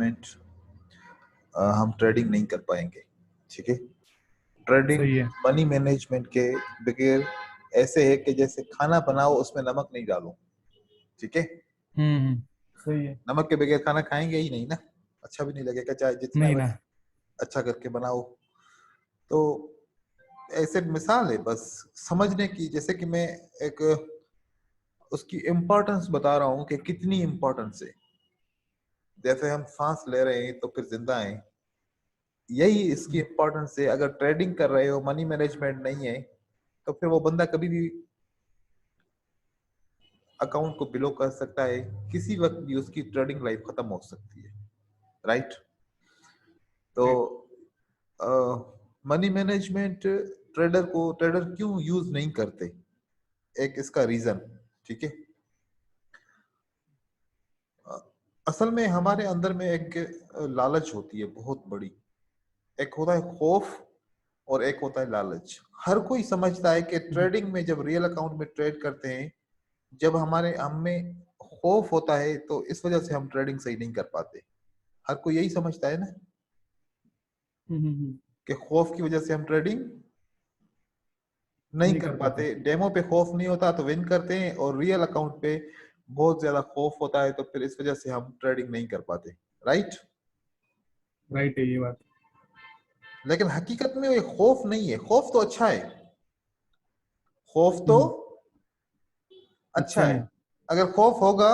Management हम trading नहीं कर पाएंगे। ठीक है, ट्रेडिंग सही है। मनी मैनेजमेंट के बगैर ऐसे है कि जैसे खाना बनाओ उसमें नमक नहीं डालो। ठीक है, सही है। नमक के बगैर खाना खाएंगे ही नहीं ना, अच्छा भी नहीं लगेगा चाहे जितना नहीं ना। अच्छा करके बनाओ। तो ऐसे मिसाल है बस समझने की, जैसे कि मैं एक उसकी इम्पोर्टेंस बता रहा हूँ कि कितनी इम्पोर्टेंस है। जैसे हम सांस ले रहे हैं तो फिर जिंदा हैं, यही इसकी इम्पोर्टेंस है। अगर ट्रेडिंग कर रहे हो, मनी मैनेजमेंट नहीं है, तो फिर वो बंदा कभी भी अकाउंट को बिलो कर सकता है, किसी वक्त भी उसकी ट्रेडिंग लाइफ खत्म हो सकती है। राइट। तो राइट। मनी मैनेजमेंट ट्रेडर क्यों यूज नहीं करते, एक इसका रीजन। ठीक है, अ, असल में हमारे अंदर में एक लालच होती है बहुत बड़ी। एक होता है खौफ और एक होता है लालच। हर कोई समझता है कि ट्रेडिंग में जब रियल अकाउंट में ट्रेड करते हैं, जब हमारे हमें खौफ होता है तो इस वजह से हम ट्रेडिंग सही नहीं कर पाते। हर कोई यही समझता है ना कि खौफ की वजह से हम ट्रेडिंग नहीं नहीं कर कर पाते। पाते। डेमो पे खौफ नहीं होता तो विन करते हैं, और रियल अकाउंट पे बहुत ज्यादा खौफ होता है तो फिर इस वजह से हम ट्रेडिंग नहीं कर पाते। राइट। राइट है ये बात। लेकिन हकीकत में ये खौफ नहीं है, खौफ तो अच्छा है, खौफ तो हम्म। अच्छा अच्छा है। है। अगर खौफ होगा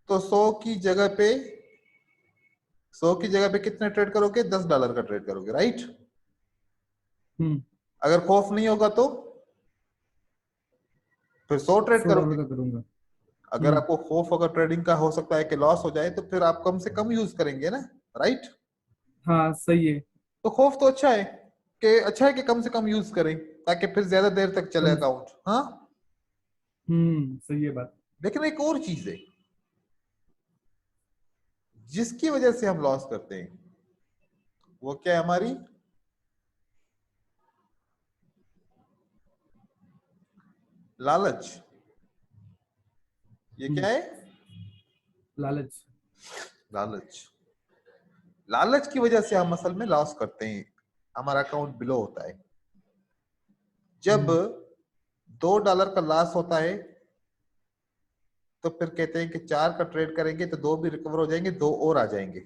तो 100 की जगह पे कितने ट्रेड करोगे, $10 का ट्रेड करोगे। राइट। हम्म। अगर खौफ नहीं होगा तो फिर 100 ट्रेड सौ करोगे। डॉलर का करूंगा। अगर हम्म। आपको खौफ अगर ट्रेडिंग का हो सकता है कि लॉस हो जाए, तो फिर आप कम से कम यूज करेंगे ना। राइट। हाँ सही है। तो खौफ तो अच्छा है कि कम से कम यूज करें, ताकि फिर ज्यादा देर तक चले कम। अकाउंट। हाँ, सही है बात। लेकिन एक और चीज है जिसकी वजह से हम लॉस करते हैं, वो क्या है? हमारी लालच। ये क्या हम्म। है? लालच। लालच। लालच की वजह से हम असल में लॉस करते हैं, हमारा अकाउंट बिलो होता है। जब हम्म। $2 का लॉस होता है तो फिर कहते हैं कि 4 का ट्रेड करेंगे तो 2 भी रिकवर हो जाएंगे, 2 और आ जाएंगे।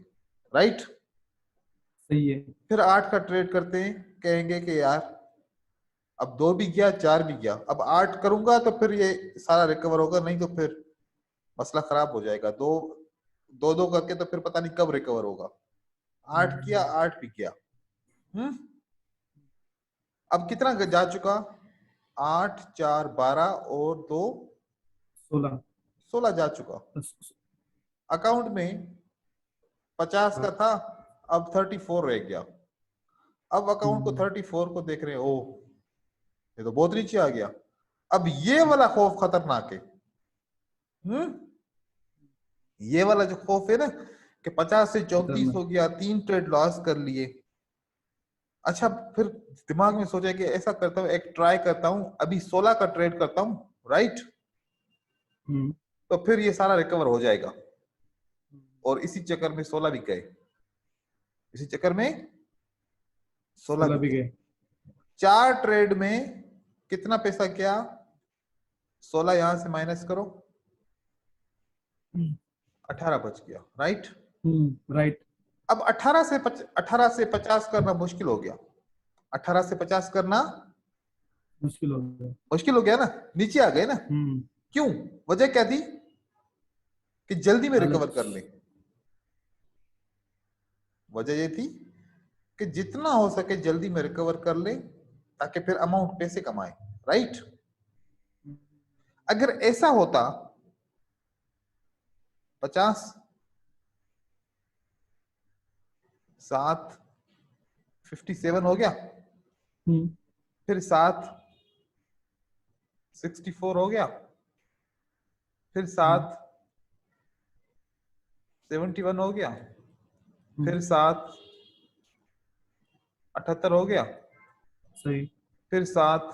राइट। सही है। फिर 8 का ट्रेड करते हैं, कहेंगे कि यार अब 2 भी गया, 4 भी गया, अब 8 करूंगा तो फिर ये सारा रिकवर होगा, नहीं तो फिर मसला खराब हो जाएगा। दो दो दो करके तो फिर पता नहीं कब रिकवर होगा। 8 किया, 8 भी किया। हम्म। अब कितना जा चुका? 8 4 12 और 2 16। 16 जा चुका। अकाउंट में 50 का हाँ। था, अब 34 रह गया। अब अकाउंट को हम्म। 34 को देख रहे हैं, ओ ये तो बहुत नीचे आ गया। अब ये वाला खौफ खतरनाक है। हम्म। ये वाला जो खौफ है ना कि 50 से 34 खतरनाक। हो गया, 3 ट्रेड लॉस कर लिए। अच्छा, फिर दिमाग में सोचा कि ऐसा करता हूँ, एक ट्राई करता हूँ, अभी 16 का ट्रेड करता हूँ। राइट। हम्म। तो फिर ये सारा रिकवर हो जाएगा। और इसी चक्कर में 16 भी गए, इसी चक्कर में 16 भी 16 भी गए। गए। 4 ट्रेड में कितना पैसा गया? 16 यहां से माइनस करो, 18 बच गया। राइट। राइट। अब 18 से 50 करना मुश्किल हो गया। 18 से 50 करना मुश्किल हो गया। मुश्किल हो गया ना, नीचे आ गए ना। हम्म। क्यों? वजह क्या थी कि जल्दी में रिकवर लालच। कर ले। वजह ये थी कि जितना हो सके जल्दी में रिकवर कर ले, ताकि फिर अमाउंट पैसे कमाए। राइट। अगर ऐसा होता, 50 7 57 हो गया, हम्म। फिर 7 64 हो गया, फिर हम्म। 7 71 हो गया, हम्म। फिर 7 78 हो गया, सही। फिर 7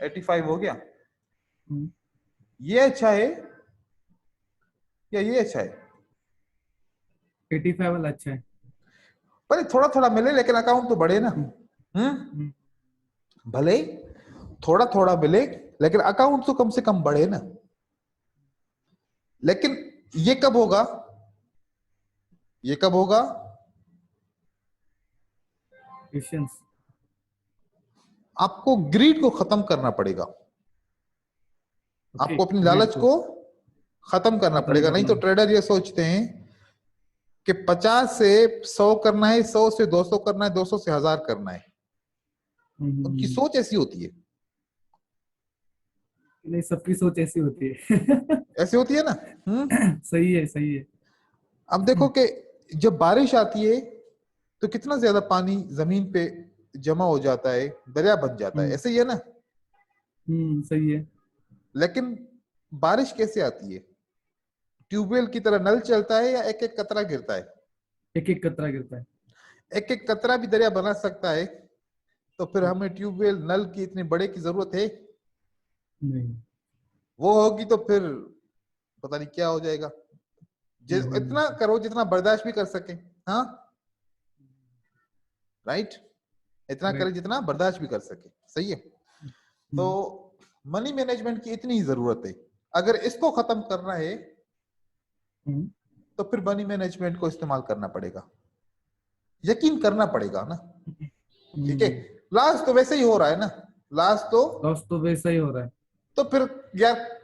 85 हो गया। हम्म। ये अच्छा है या ये अच्छा है? 85 वाला अच्छा है। पर थोड़ा थोड़ा मिले लेकिन अकाउंट तो बढ़े ना। हम्म, हम्म, भले थोड़ा थोड़ा मिले लेकिन अकाउंट तो कम से कम बढ़े ना। लेकिन ये कब होगा? ये कब होगा? पेशेंस। आपको ग्रीड को खत्म करना पड़ेगा। ओके, आपको अपनी ग्रिड लालच को को खत्म करना खत्म पड़ेगा, नहीं करना तो है। ट्रेडर ये सोचते हैं कि 50 से 100 करना है, 100 से 200 करना है, 200 से 1000 करना है। उनकी सोच ऐसी होती है। नहीं, सबकी सोच ऐसी होती है। ऐसी होती है ना। सही है, सही है। अब देखो कि जब बारिश आती है तो कितना ज्यादा पानी जमीन पे जमा हो जाता है, दरिया बन जाता है, हम्म, ऐसे ही है ना। सही है। लेकिन बारिश कैसे आती है? ट्यूबवेल की तरह नल चलता है या एक एक कतरा गिरता है? एक एक कतरा गिरता है। एक एक कतरा भी दरिया बना सकता है। तो फिर हम्म, हमें ट्यूबवेल नल की इतने बड़े की जरूरत है? नहीं। वो होगी तो फिर पता नहीं क्या हो जाएगा। इतना करो जितना बर्दाश्त भी कर सके। हाँ, राइट। इतना करे राइट। जितना बर्दाश्त भी कर सके। सही है। तो मनी मैनेजमेंट की इतनी जरूरत है। अगर इसको खत्म करना है तो फिर मनी मैनेजमेंट को इस्तेमाल करना पड़ेगा, यकीन करना पड़ेगा ना। ठीक है। लॉस तो वैसे ही हो रहा है ना। लॉस लॉस तो वैसा ही हो रहा है। तो फिर यार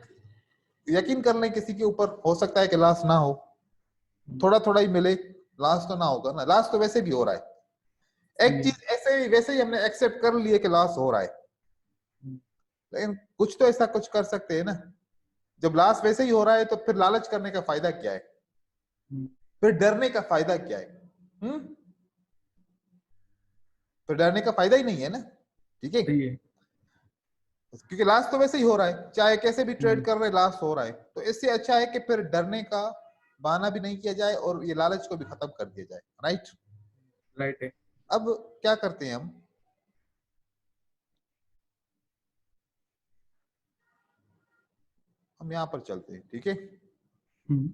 यकीन कर लें किसी के ऊपर, हो सकता है कि लॉस ना हो, थोड़ा थोड़ा ही मिले, लॉस तो ना होगा ना। लॉस तो वैसे भी हो रहा है। सही एक है। चीज ऐसे ही वैसे ही हमने एक्सेप्ट कर लिए कि लॉस हो रहा है, लेकिन कुछ तो ऐसा कुछ कर सकते हैं ना। जब लॉस वैसे ही हो रहा है तो फिर लालच करने का फायदा क्या है? फिर डरने का फायदा क्या है? हम्म फिर डरने का फायदा ही नहीं है ना। ठीक है। सही है। क्योंकि लॉस तो वैसे ही हो रहा है, चाहे कैसे भी ट्रेड हम्म, कर रहे लॉस हो रहा है। तो इससे अच्छा है कि फिर डरने का बहाना भी नहीं किया जाए और ये लालच को भी खत्म कर दिया जाए। राइट। राइट है। अब क्या करते हैं हम यहां पर चलते हैं। ठीक है। हम्म,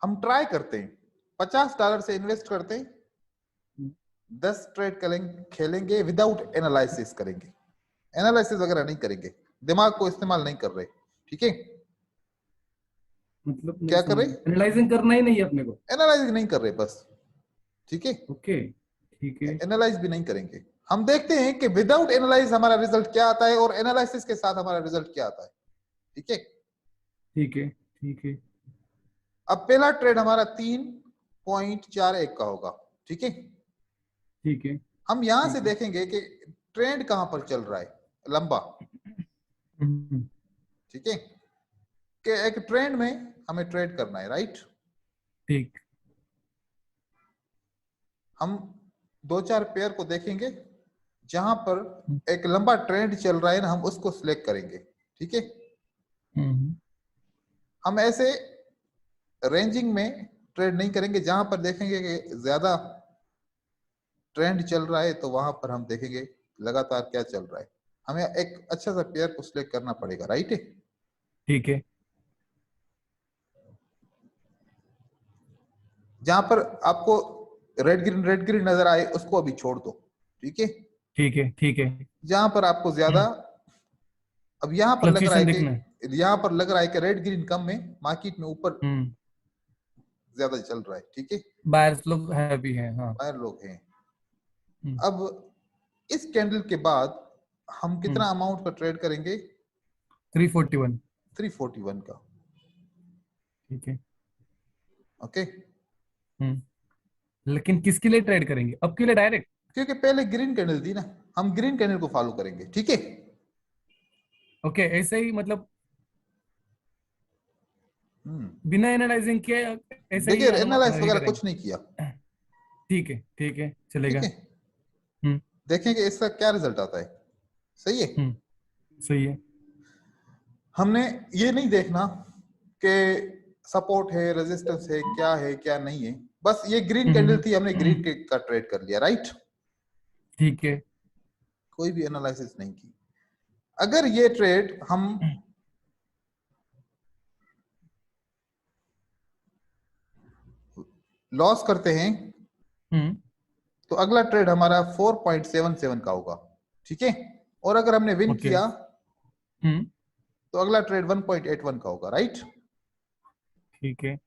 हम ट्राई करते हैं, $50 से इन्वेस्ट करते हैं, हम्म, 10 ट्रेड करेंगे, खेलेंगे, विदाउट एनालिसिस करेंगे। एनालिसिस वगैरह नहीं करेंगे, दिमाग को इस्तेमाल नहीं कर रहे। ठीक है। मतलब नहीं क्या कर समझ, रहे? एनालाइजिंग करना ही नहीं है अपने को। एनालाइज नहीं कर रहे बस। ठीक है। ओके, ठीक है। एनालाइज भी नहीं करेंगे। हम देखते हैं कि विदाउट एनालाइज हमारा रिजल्ट क्या आता है और एनालिसिस के साथ हमारा रिजल्ट क्या आता है। ठीक है। ठीक है, ठीक है। अब पहला ट्रेड हमारा 3.41 का होगा। ठीक है। ठीक है, हम यहां से ठीक है। देखेंगे कि ट्रेंड कहां पर चल रहा है, लंबा। हम्म, ठीक है। कि एक ट्रेंड में हमें ट्रेड करना है, राइट। ठीक। हम दो चार पेयर को देखेंगे, जहां पर एक लंबा ट्रेंड चल रहा है ना, हम उसको सिलेक्ट करेंगे। ठीक है। हम्म, हम ऐसे रेंजिंग में ट्रेड नहीं करेंगे, जहां पर देखेंगे कि ज्यादा ट्रेंड चल रहा है तो वहां पर हम देखेंगे लगातार क्या चल रहा है। हमें एक अच्छा सा पेयर को सिलेक्ट करना पड़ेगा, राइट है। ठीक है, जहां पर आपको रेड ग्रीन नजर आए उसको अभी छोड़ दो। ठीक है। ठीक है, ठीक है। जहां पर आपको ज्यादा, अब यहां पर लग रहा है फ्लक्चुएशन देखना है। कि यहां पर लग रहा है कि रेड ग्रीन कम में मार्केट में ऊपर हम्म। ज्यादा चल रहा है। ठीक है। बायर्स लोग हैवी हैं, हाँ। बाहर लोग हैं। हम्म, अब इस कैंडल के बाद हम हम्म। कितना अमाउंट का ट्रेड करेंगे? 341। 341 का। ठीक है। ओके। लेकिन किसके लिए ट्रेड करेंगे अब के लिए, डायरेक्ट? क्योंकि पहले ग्रीन कैंडल थी ना, हम ग्रीन कैंडल को फॉलो करेंगे। ठीक है। ओके, ऐसे ही मतलब हम्म बिना एनालाइजिंग किए ऐसे ही देखिए एनालाइज ये वगैरह करेंगे। कुछ नहीं किया। ठीक है, ठीक है, ठीक चलेगा। है। हम्म, देखेंगे इसका क्या रिजल्ट आता है। सही है। हम्म। सही है। हमने ये नहीं देखना कि सपोर्ट है, रेजिस्टेंस है, क्या है क्या नहीं है। बस ये ग्रीन कैंडल थी, हमने ग्रीन का ट्रेड कर लिया, राइट। ठीक है। कोई भी एनालिसिस नहीं की। अगर ये ट्रेड हम लॉस करते हैं हम्म तो अगला ट्रेड हमारा 4.77 का होगा, ठीक है। और अगर हमने विन ओके। किया हम्म तो अगला ट्रेड 1.81 का होगा, राइट। ठीक है।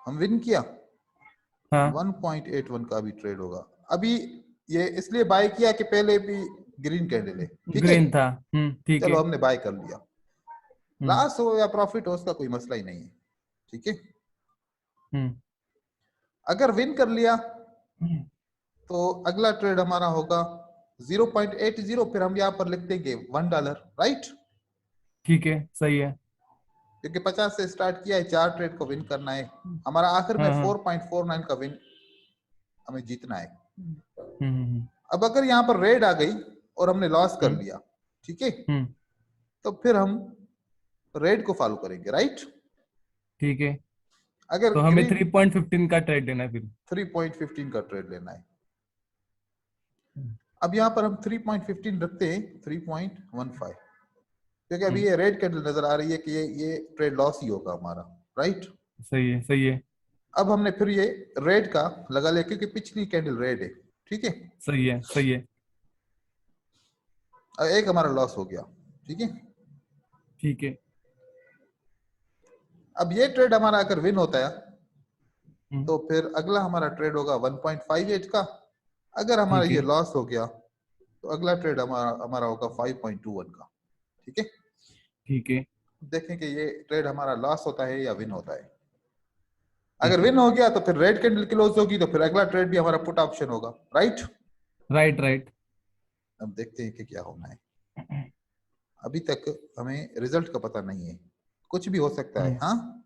हम विन किया, हाँ 1.81 का भी ट्रेड होगा। अभी ये इसलिए बाय किया कि पहले भी ग्रीन कैंडल है, ठीक है। ग्रीन था। ठीक चलो है। हमने बाय कर लिया, हम्म लॉस हो या प्रॉफिट हो उसका कोई मसला ही नहीं है, ठीक है। हम्म अगर विन कर लिया हम्म, तो अगला ट्रेड हमारा होगा 0.80, फिर हम यहाँ पर लिख देंगे $1, राइट। ठीक है। सही है। क्योंकि 50 से स्टार्ट किया है, 4 ट्रेड को विन करना है, हमारा आखिर में हाँ हाँ। 4.49 का विन हमें जीतना है। हम्म अब अगर यहाँ पर रेड आ गई और हमने लॉस कर हम्म लिया, ठीक है, हम्म, तो फिर हम रेड को फॉलो करेंगे, राइट। ठीक है। अगर तो हमें ग्रीन 3.15 का ट्रेड लेना है फिर। 3.15 का ट्रेड लेना है। हम्म अब यहाँ पर हम 3.15 रखते हैं 3.15, क्योंकि अभी हम्म, ये रेड कैंडल नजर आ रही है कि ये ट्रेड लॉस ही होगा हमारा, राइट। सही है। सही है। अब हमने फिर ये रेड का लगा लिया क्योंकि पिछली कैंडल रेड है, ठीक है। सही है। सही है। अब एक हमारा लॉस हो गया, ठीक है। ठीक है। अब ये ट्रेड हमारा अगर विन होता है हम्म, तो फिर अगला हमारा ट्रेड होगा 1.58 का। अगर हमारा ठीक ये है। लॉस हो गया तो अगला ट्रेड हमारा हमारा होगा 5.21 का, ठीक है। ठीक है। देखें कि ये ट्रेड हमारा लॉस होता है या विन होता है। अगर ठीक है। विन हो गया तो फिर रेड कैंडल क्लोज होगी तो फिर अगला ट्रेड भी हमारा पुट ऑप्शन होगा, राइट। Right right. अब देखते हैं कि क्या होना है। अभी तक हमें रिजल्ट का पता नहीं है, कुछ भी हो सकता है, हम्म हाँ।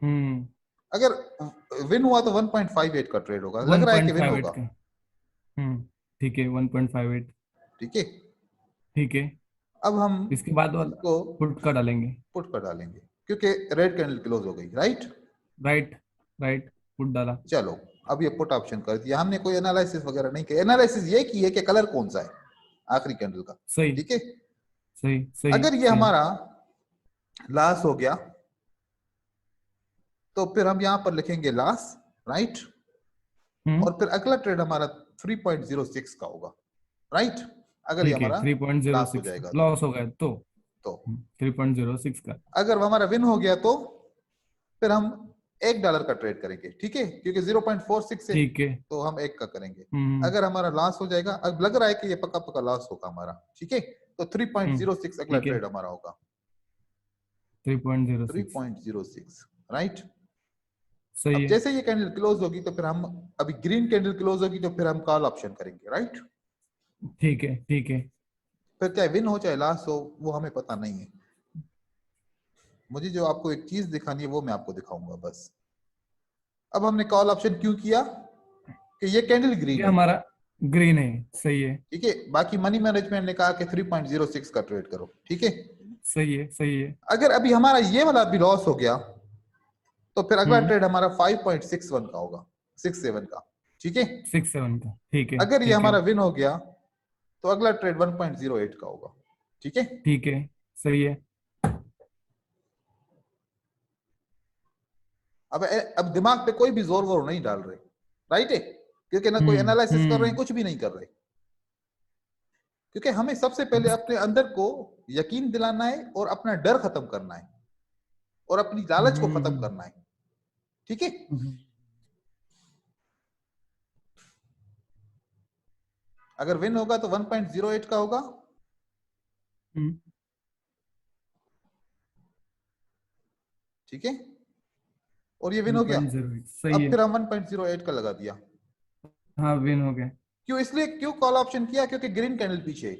हम्म अगर विन हुआ तो 1.58 का ट्रेड होगा, लग वन रहा है कि पॉइंट विन फाइव एट होगा, का। ठीक है। 1.58। ठीक है। ठीक है। अब हम इसके बाद वाला इसको पुट का डालेंगे। पुट पर डालेंगे क्योंकि रेड कैंडल क्लोज हो गई, राइट। Right right. पुट डाला। चलो अब ये पुट ऑप्शन कर दिया हमने, कोई एनालिसिस वगैरह नहीं किया, एनालिसिस ये की है कि कलर कौन सा है आखिरी कैंडल का, सही ठीक है। सही सही अगर ये सही। हमारा लॉस हो गया तो फिर हम यहां पर लिखेंगे लॉस, राइट। हम्म और फिर अगला ट्रेड हमारा 3.06 का होगा, राइट। अगर ये ठीक है। हमारा थ्री पॉइंट जीरो लॉस हो सिक्स जाएगा लॉस हो गया तो तो 3.06 का। अगर हमारा विन हो गया तो फिर हम $1 का ट्रेड करेंगे, ठीक है, क्योंकि 0.46 है ठीक है। तो हम एक का करेंगे। हम्म अगर हमारा लॉस हो जाएगा, अब लग रहा है कि ये पक्का पक्का लॉस होगा हमारा, ठीक है, तो 3.06 अगला ठीक है। ट्रेड हमारा होगा, 3.06। 3.06, राइट। सही अब है। जैसे ये कैंडल क्लोज होगी तो फिर हम, अभी ग्रीन कैंडल क्लोज होगी तो फिर हम कॉल ऑप्शन करेंगे, राइट। ठीक है। ठीक है। फिर चाहे विन हो चाहे लॉस हो वो हमें पता नहीं है, मुझे जो आपको एक चीज दिखानी है वो मैं आपको दिखाऊंगा बस। अब हमने कॉल ऑप्शन क्यों किया कि ये कैंडल ये ग्रीन है, हमारा ग्रीन है। सही है। ठीक है। बाकी मनी मैनेजमेंट ने कहा कि 3.06 का ट्रेड करो, ठीक है। सही है। सही है। अगर अभी हमारा ये वाला भी लॉस हो गया तो फिर अगला हम्म ट्रेड हमारा 5.61 का होगा, 67 का, ठीक है। 6 7 का। ठीक है। अगर ये ठीक है। हमारा विन हो गया तो अगला ट्रेड 1.08 का होगा, ठीक है। ठीक है। सही है। अब दिमाग पे कोई भी जोर वोर नहीं डाल रहे, राइट है, क्योंकि ना कोई एनालिसिस कर रहे हैं, हम्म कुछ भी नहीं कर रहे, क्योंकि हमें सबसे पहले बस। अपने अंदर को यकीन दिलाना है और अपना डर खत्म करना है और अपनी लालच को खत्म हम्म करना है, ठीक है। हम्म अगर विन होगा तो 1.08 का होगा, हम्म, ठीक है। और ये विन हो गया, 1.08 सही अब है। फिर हम 1.08 का लगा दिया। हाँ विन हो गया। क्यों, इसलिए क्यों कॉल ऑप्शन किया क्योंकि ग्रीन कैंडल पीछे है,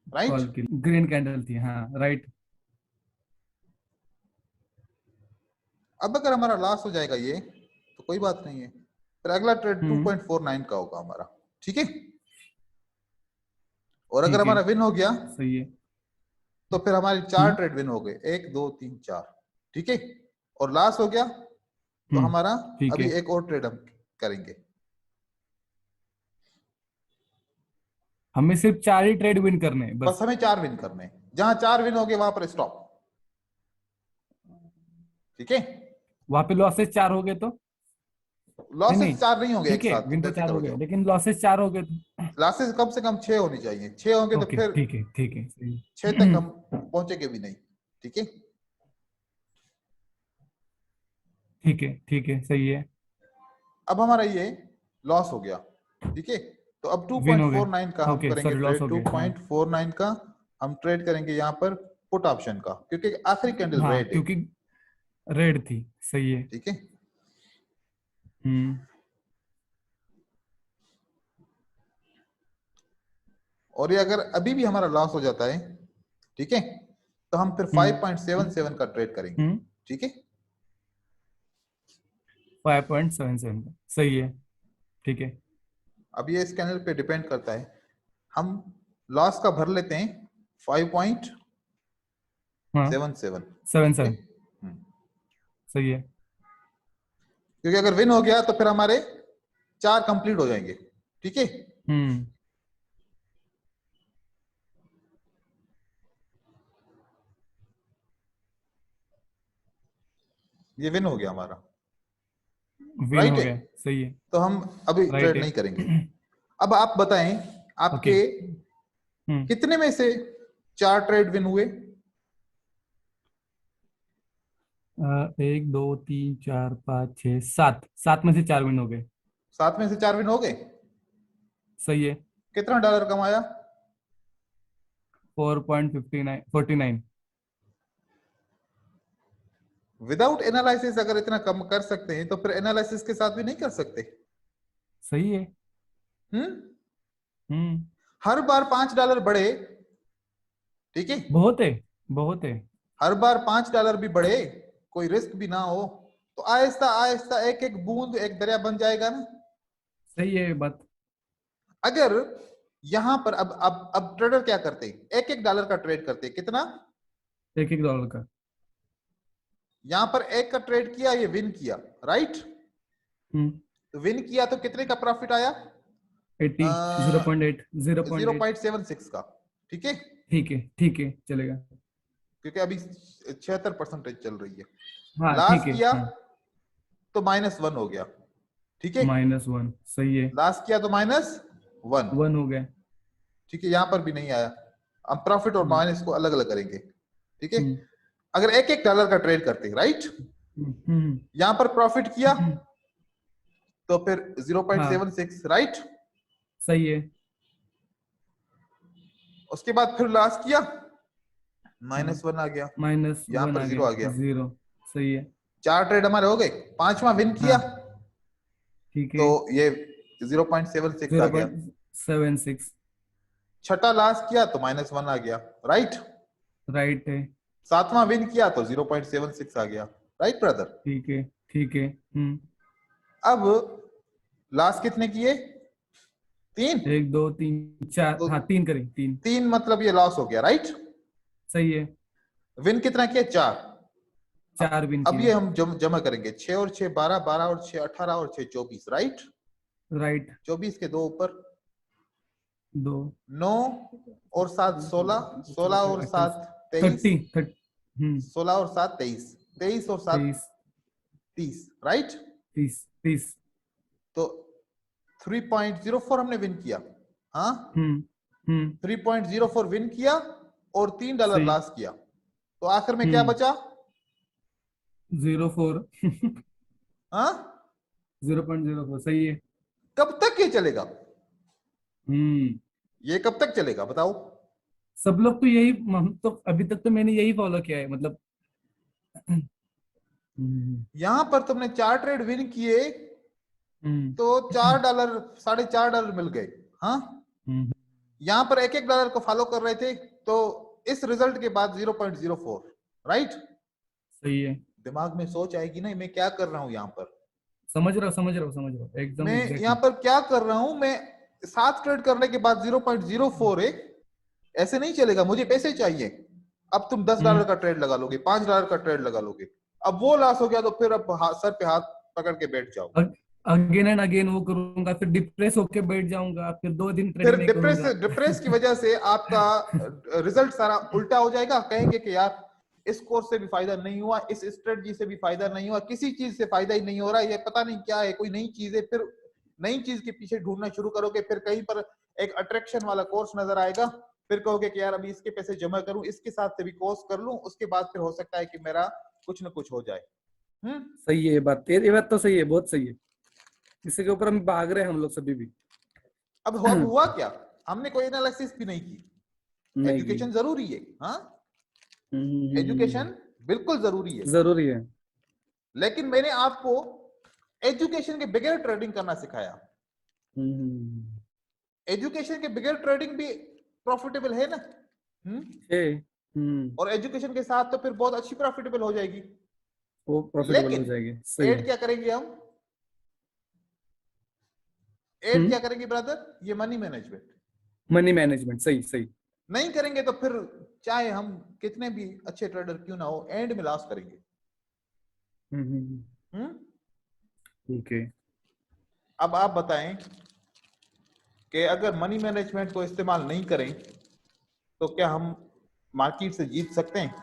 राइट। कॉल की ग्रीन कैंडल थी। हाँ राइट। अब अगर हमारा लॉस हो जाएगा ये तो कोई बात नहीं है, फिर अगला ट्रेड हम्म 2.49 का होगा हमारा, ठीक है। और अगर ठीक है। हमारा विन हो गया सही है। तो फिर हमारे 4 हम्म ट्रेड विन हो गए, 1 2 3 4, ठीक है। और लॉस हो गया तो हम्म हमारा ठीक अभी है। एक और ट्रेड हम करेंगे। हमें सिर्फ 4 ही ट्रेड विन करने हैं बस बस। हमें 4 विन करने हैं, जहां 4 विन हो गए वहां पर स्टॉप, ठीक है। वहां पे लॉसेस 4 हो गए तो? नहीं लॉसेस नहीं, 4 नहीं होंगे एक ठीक है, साथ, तुम विन तो कैसे 4 हो करोगे? गए लेकिन लॉसेस 4 हो गए तो? लॉसेस कम से कम 6 होनी चाहिए, 6 होंगे तो ओके, फिर ठीक है, ठीक है, सही 6 तक है। हम पहुंचेंगे भी नहीं। ठीक है, ठीक है, ठीक है, सही है। अब हमारा ये लॉस हो गया। ठीक है, तो अब विन हो गए। 2.49 का हम ओके, करेंगे सॉरी, लॉस ट्रेड, हो गए, हाँ। 2.49 का हम ट्रेड करेंगे यहाँ पर पुट ऑप्शन का, क्योंकि आखिरी कैंडल हाँ, रेड है। क्योंकि रेड थी। सही है। ठीक है, हम्म। और ये अगर अभी भी हमारा लॉस हो जाता है, ठीक है, तो हम फिर हम्म। 5.77 का ट्रेड करेंगे। हम्म। ठीक है, 5.77 का, सही है। ठीक है। अब ये इस कैंडल पे डिपेंड करता है, हम लॉस का भर लेते हैं 5.77। हाँ, सेवन ठीक है, सेवन सही है। क्योंकि अगर विन हो गया तो फिर हमारे 4 कंप्लीट हो जाएंगे। ठीक है, हम्म। ये विन हो गया हमारा। विन राइट हो है, गया, सही है। तो हम अभी राइट ट्रेड है। नहीं करेंगे। अब आप बताएं, ओके। आपके हम्म। कितने में से 4 ट्रेड विन हुए? 1 2 3 4 5 6 7, 7 में से 4 विन हो गए। 7 में से 4 विन हो गए। सही है। कितना डॉलर कमाया? 4.59 49। विदाउट एनालिसिस अगर इतना कम कर सकते हैं तो फिर एनालिसिस के साथ भी नहीं कर सकते? सही है। हम्म, हम्म। हर बार $5 बढ़े, ठीक है, बहुत है, बहुत है। हर बार $5 भी बढ़े, कोई रिस्क भी ना हो, तो आहिस्ता आहिस्ता एक एक बूंद एक दरिया बन जाएगा ना। सही है बात। अगर यहां पर अब ट्रेडर क्या करते हैं, एक एक डॉलर का ट्रेड करते हैं, कितना? $1 का। यहां पर एक का ट्रेड किया, ये विन किया, राइट? हम्म। तो विन किया तो कितने का प्रॉफिट आया? 80, 0.8, 0.8। 0.76 का। ठीक है, ठीक है, ठीक है, चलेगा। क्योंकि अभी 76% चल रही है। हाँ, ठीक लास्ट है, किया हाँ। तो -1 हो गया। ठीक है, -1, सही है। लास्ट किया तो -1। 1 हो गया। ठीक है, यहां पर भी नहीं आया। हम प्रॉफिट और हम्म। माइनस को अलग अलग करेंगे। ठीक है, हम्म। अगर एक एक डॉलर का ट्रेड करते हैं, राइट, हम्म। हम्म। यहां पर प्रॉफिट किया हम्म। तो फिर हाँ, 0.76, राइट, सही है। उसके बाद फिर लॉस किया, हाँ, -1 आ गया, यहां -1 पर आ 0 गया। आ गया। 0, सही है। 4 ट्रेड हमारे हो गए, पांचवा विन किया हाँ, ठीक तो है। ये 0.76 आ गया। 0.76। छठा लॉस किया तो -1 आ गया, राइट। राइट है। सातवां विन किया तो 0.76 आ गया, राइट ब्रदर। ठीक है, ठीक है। हम्म। अब लास्ट कितने किए? 3। 1 2 3 4, तो हाँ, 3 करें, 3। 3 मतलब ये लॉस हो गया, राइट। सही है। विन कितना किया? 4। 4 विन अब किए। ये हम जमा करेंगे, 6 और 6 12, 12 और 6 18 और 6 24, राइट। राइट। 24 के 2 ऊपर, 2। 9 और 7 16, 16 और 7 23, 30। हम्म। 16 और 7 23, 23 और 7 23। 30, राइट। 30। 30। तो 3.04 हमने विन किया। हाँ, हम्म। हम्म। 3.04 विन किया और $3 सही। लॉस किया, तो आखिर में क्या हम्म। बचा? 0.4। हाँ, 0.04, सही है। कब तक ये चलेगा? हम्म। ये कब तक चलेगा बताओ? सब लोग तो यही, हम तो अभी तक तो मैंने यही फॉलो किया है, मतलब। हम्म। यहां पर तुमने 4 ट्रेड विन किए हम्म। तो $4, $4.5 मिल गए। हाँ, हम्म। यहां पर एक एक डॉलर को फॉलो कर रहे थे, तो इस रिजल्ट के बाद 0.04, राइट। सही है। दिमाग में सोच आएगी ना, मैं क्या कर रहा हूं यहां पर, समझ रहा हूँ, समझ रहा हूँ, समझ रहा हूँ, एकदम मैं यहाँ एग्जैक्टली। पर क्या कर रहा हूं। मैं 7 ट्रेड करने के बाद 0.04 है, ऐसे नहीं चलेगा, मुझे पैसे चाहिए। अब तुम $10 हम्म। का ट्रेड लगा लोगे, $5 का ट्रेड लगा लोगे, अब वो लॉस हो गया तो फिर अब सर पे हाथ पकड़ के बैठ जाओ। अगेन एंड अगेन वो करूंगा, फिर डिप्रेस होके बैठ जाऊंगा, फिर 2 दिन फिर ट्रेडिंग नहीं डिप्रेस करूंगा। डिप्रेस की वजह से आपका रिजल्ट सारा उल्टा हो जाएगा, कहेंगे कि यार इस कोर्स से भी फायदा नहीं हुआ, इस स्ट्रेटजी से भी फायदा नहीं हुआ, किसी चीज से फायदा ही नहीं हो रहा, ये पता नहीं क्या है, कोई नई चीज है। फिर नई चीज के पीछे ढूंढना शुरू करोगे, फिर कहीं पर एक अट्रैक्शन वाला कोर्स नजर आएगा, फिर कहोगे कि यार अभी इसके पैसे जमा करूं, इसके साथ से भी कोर्स कर लूं, उसके बाद फिर हो सकता है कि मेरा कुछ ना कुछ हो जाए। सही है ये बात, ये बात तो सही है, बहुत सही है। इसी के ऊपर हम भाग रहे हैं हम लोग सभी भी। अब हुआ क्या, हमने कोई एनालिसिस भी नहीं की। नहीं की। एजुकेशन जरूरी है, हाँ, एजुकेशन बिल्कुल जरूरी है, जरूरी है। लेकिन मैंने आपको एजुकेशन के बगैर ट्रेडिंग करना सिखाया। एजुकेशन के बगैर ट्रेडिंग भी प्रॉफिटेबल है ना। और एजुकेशन के साथ तो फिर बहुत अच्छी प्रॉफिटेबल हो जाएगी, वो प्रॉफिटेबल हो लेकिन जाएगी। सही एड है। क्या करेंगे हम, एड क्या करेंगे ब्रदर, ये मनी मैनेजमेंट। मनी मैनेजमेंट, सही सही। नहीं करेंगे तो फिर चाहे हम कितने भी अच्छे ट्रेडर क्यों ना हो, एंड में लॉस करेंगे। ओके। अब आप बताएं कि अगर मनी मैनेजमेंट को इस्तेमाल नहीं करें तो क्या हम मार्केट से जीत सकते हैं?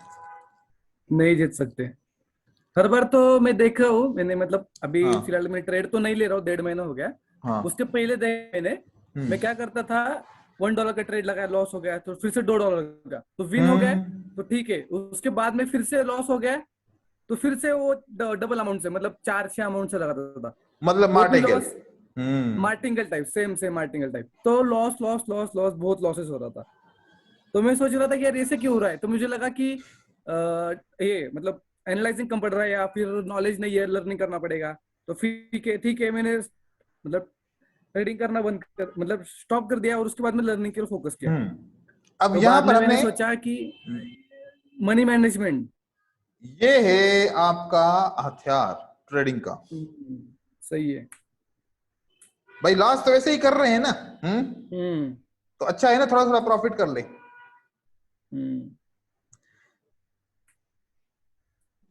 नहीं जीत सकते। हर बार तो मैं देख रहा हूँ, मैंने मतलब अभी हाँ फिलहाल मैं ट्रेड तो नहीं ले रहा हूँ, 1.5 महीना हो गया। हाँ। उसके पहले महीने मैं क्या करता था, $1 का ट्रेड लगाया, लॉस हो गया, तो फिर से $2 का, तो विन हो गया, तो ठीक है। उसके बाद में फिर से लॉस हो गया, तो फिर से वो डबल अमाउंट से, मतलब 4-6 अमाउंट से लगाता था, मतलब वो भी martingale. Loss. Martingale type, same martingale type, तो लॉस लॉस लॉस लॉस, बहुत लॉसेस हो रहा था। तो मैं सोच रहा था कि यार ऐसे क्यों हो रहा है, तो मुझे लगा कि ये मतलब एनालाइजिंग कम पड़ रहा है, या फिर नॉलेज नहीं है, लर्निंग करना पड़ेगा। तो ठीक है, मैंने मतलब ट्रेडिंग करना बंद कर, मतलब स्टॉप कर दिया, और उसके बाद में लर्निंग की ओर फोकस किया। अब तो यहां बाद पर में मैंने हमने, सोचा कि मनी मैनेजमेंट, ये है आपका हथियार ट्रेडिंग का। सही है। भाई लॉस तो वैसे ही कर रहे हैं ना, हम्म तो अच्छा है ना, थोड़ा थोड़ा प्रॉफिट कर ले। हम्म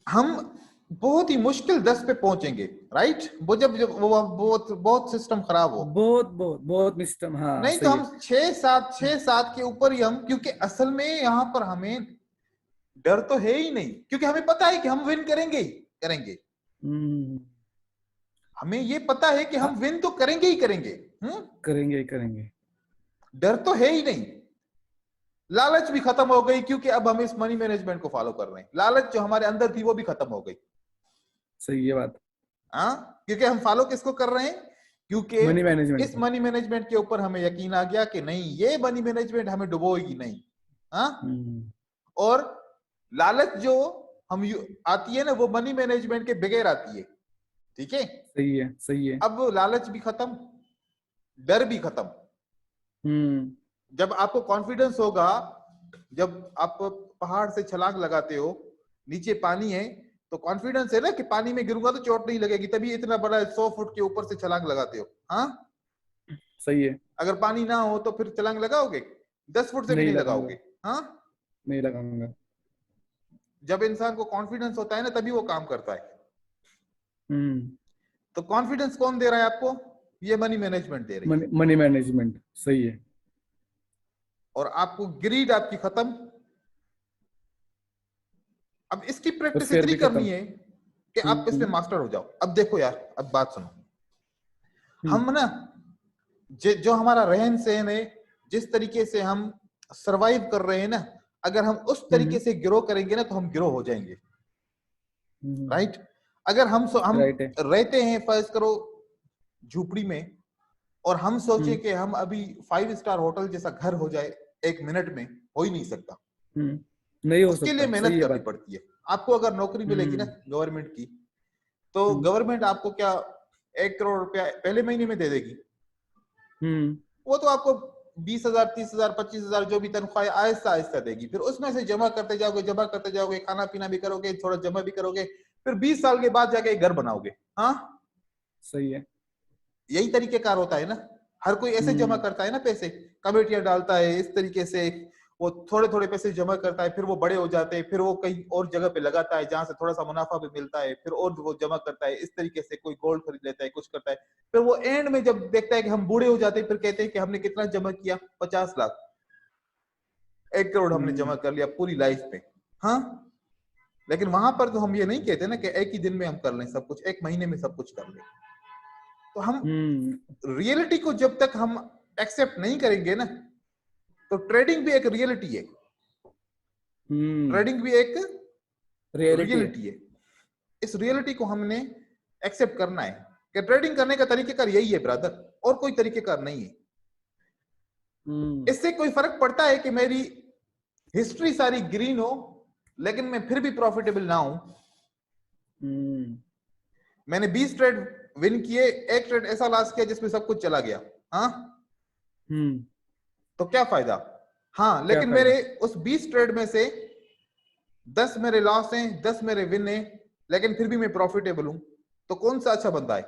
हम बहुत ही मुश्किल 10 पे पहुंचेंगे, राइट, वो जब जब वो बहुत बहुत सिस्टम खराब हो। बहुत बहुत बहुत मिस्टम, हाँ नहीं तो सही है। हम 6-7 के ऊपर ही हम, क्योंकि असल में यहां पर हमें डर तो है ही नहीं, क्योंकि हमें पता है कि हम विन करेंगे ही करेंगे। हम्म हमें ये पता है कि हम हाँ, विन तो करेंगे ही करेंगे। करेंगे करेंगे। डर तो है ही नहीं। लालच भी खत्म हो गई, क्योंकि अब हम इस मनी मैनेजमेंट को फॉलो कर रहे हैं। लालच जो हमारे अंदर थी वो भी खत्म हो गई। सही है बात। हाँ, क्योंकि हम फॉलो किसको कर रहे हैं, क्योंकि मनी मैनेजमेंट इस को। मनी मैनेजमेंट के ऊपर हमें यकीन आ गया कि नहीं, ये मनी मैनेजमेंट हमें डुबोएगी नहीं। हाँ, हम्म और लालच जो हम आती है ना, वो मनी मैनेजमेंट के बगैर आती है। ठीक है, सही है सही है। अब लालच भी खत्म, डर भी खत्म। हम्म जब आपको कॉन्फिडेंस होगा, जब आप पहाड़ से छलांग लगाते हो, नीचे पानी है, तो कॉन्फिडेंस है ना कि पानी में गिरूंगा तो चोट नहीं लगेगी, तभी इतना बड़ा 100 फुट के ऊपर से छलांग लगाते हो। हाँ, सही है। अगर पानी ना हो तो फिर छलांग लगाओगे, 10 फुट से भी नहीं नहीं लगाऊंगा। लगाओगे। हाँ, नहीं लगाऊंगा। जब इंसान को कॉन्फिडेंस होता है ना, तभी वो काम करता है। हम्म तो कॉन्फिडेंस कौन दे रहा है आपको, ये मनी मैनेजमेंट दे रही है। मनी मैनेजमेंट, सही है। और आपको ग्रीड आपकी खत्म। अब इसकी और प्रैक्टिस फिर इतनी भी खत्म। करनी है कि आप इसमें हम्म मास्टर हो जाओ। अब देखो यार, अब बात सुनो, हम्म हम ना जो हमारा रहन सहन है, जिस तरीके से हम सरवाइव कर रहे हैं ना, अगर हम उस तरीके से ग्रो करेंगे ना, तो हम ग्रो हो जाएंगे। राइट, अगर हम राइट है। रहते हैं फर्ज करो झूपड़ी में, और हम सोचे हम्म कि हम अभी 5 स्टार होटल जैसा घर हो जाए 1 मिनट में, हो ही नहीं सकता। हम्म नहीं हो उसके लिए सकता, मेहनत सही है करनी बात। पड़ती है। आपको अगर नौकरी मिलेगी ना हम्म गवर्नमेंट की, तो हम्म गवर्नमेंट आपको क्या 1 करोड़ रुपया पहले महीने में दे देगी? हम्म वो तो आपको 20,000, 30,000, 25,000 जो भी तनख्वाह आहिस्ता आहिस्ता देगी। फिर उसमें से जमा करते जाओगे, जमा करते जाओगे, खाना पीना भी करोगे, थोड़ा जमा भी करोगे, फिर 20 साल के बाद जाके एक घर बनाओगे। हाँ, सही है। यही तरीके कार होता है ना। हर कोई ऐसे जमा हम्म करता है ना पैसे, कमेटियां डालता है इस तरीके से, वो थोड़े थोड़े पैसे जमा करता है, फिर वो बड़े हो जाते हैं, फिर वो कहीं और जगह पे लगाता है जहां से थोड़ा सा मुनाफा भी मिलता है, फिर और वो जमा करता है इस तरीके से, कोई गोल्ड खरीद लेता है, कुछ करता है। फिर वो एंड में जब देखता है कि हम बूढ़े हो जाते हैं, फिर कहते हैं कि हमने कितना जमा किया, 50 लाख, 1 करोड़ हमने जमा हम्म कर लिया पूरी लाइफ में। हाँ, लेकिन वहां पर तो हम ये नहीं कहते ना कि एक ही दिन में हम कर लें सब कुछ, एक महीने में सब कुछ कर लें। तो हम रियलिटी को जब तक हम एक्सेप्ट नहीं करेंगे ना, तो ट्रेडिंग भी एक रियलिटी है, ट्रेडिंग भी एक रियलिटी है। रियलिटी है। इस रियलिटी को हमने एक्सेप्ट करना है कि ट्रेडिंग करने का तरीकेकार यही है ब्रदर, और कोई तरीकेकार नहीं है। इससे कोई फर्क पड़ता है कि मेरी हिस्ट्री सारी ग्रीन हो लेकिन मैं फिर भी प्रॉफिटेबल ना हूं? मैंने 20 ट्रेड विन किए, एक ट्रेड ऐसा लॉस किया जिसमें सब कुछ चला गया, हाँ, तो क्या फायदा? हाँ, लेकिन मेरे उस 20 ट्रेड में से 10 मेरे लॉस हैं, 10 मेरे विन हैं, लेकिन फिर भी मैं प्रॉफिटेबल हूं। तो कौन सा अच्छा बंदा है?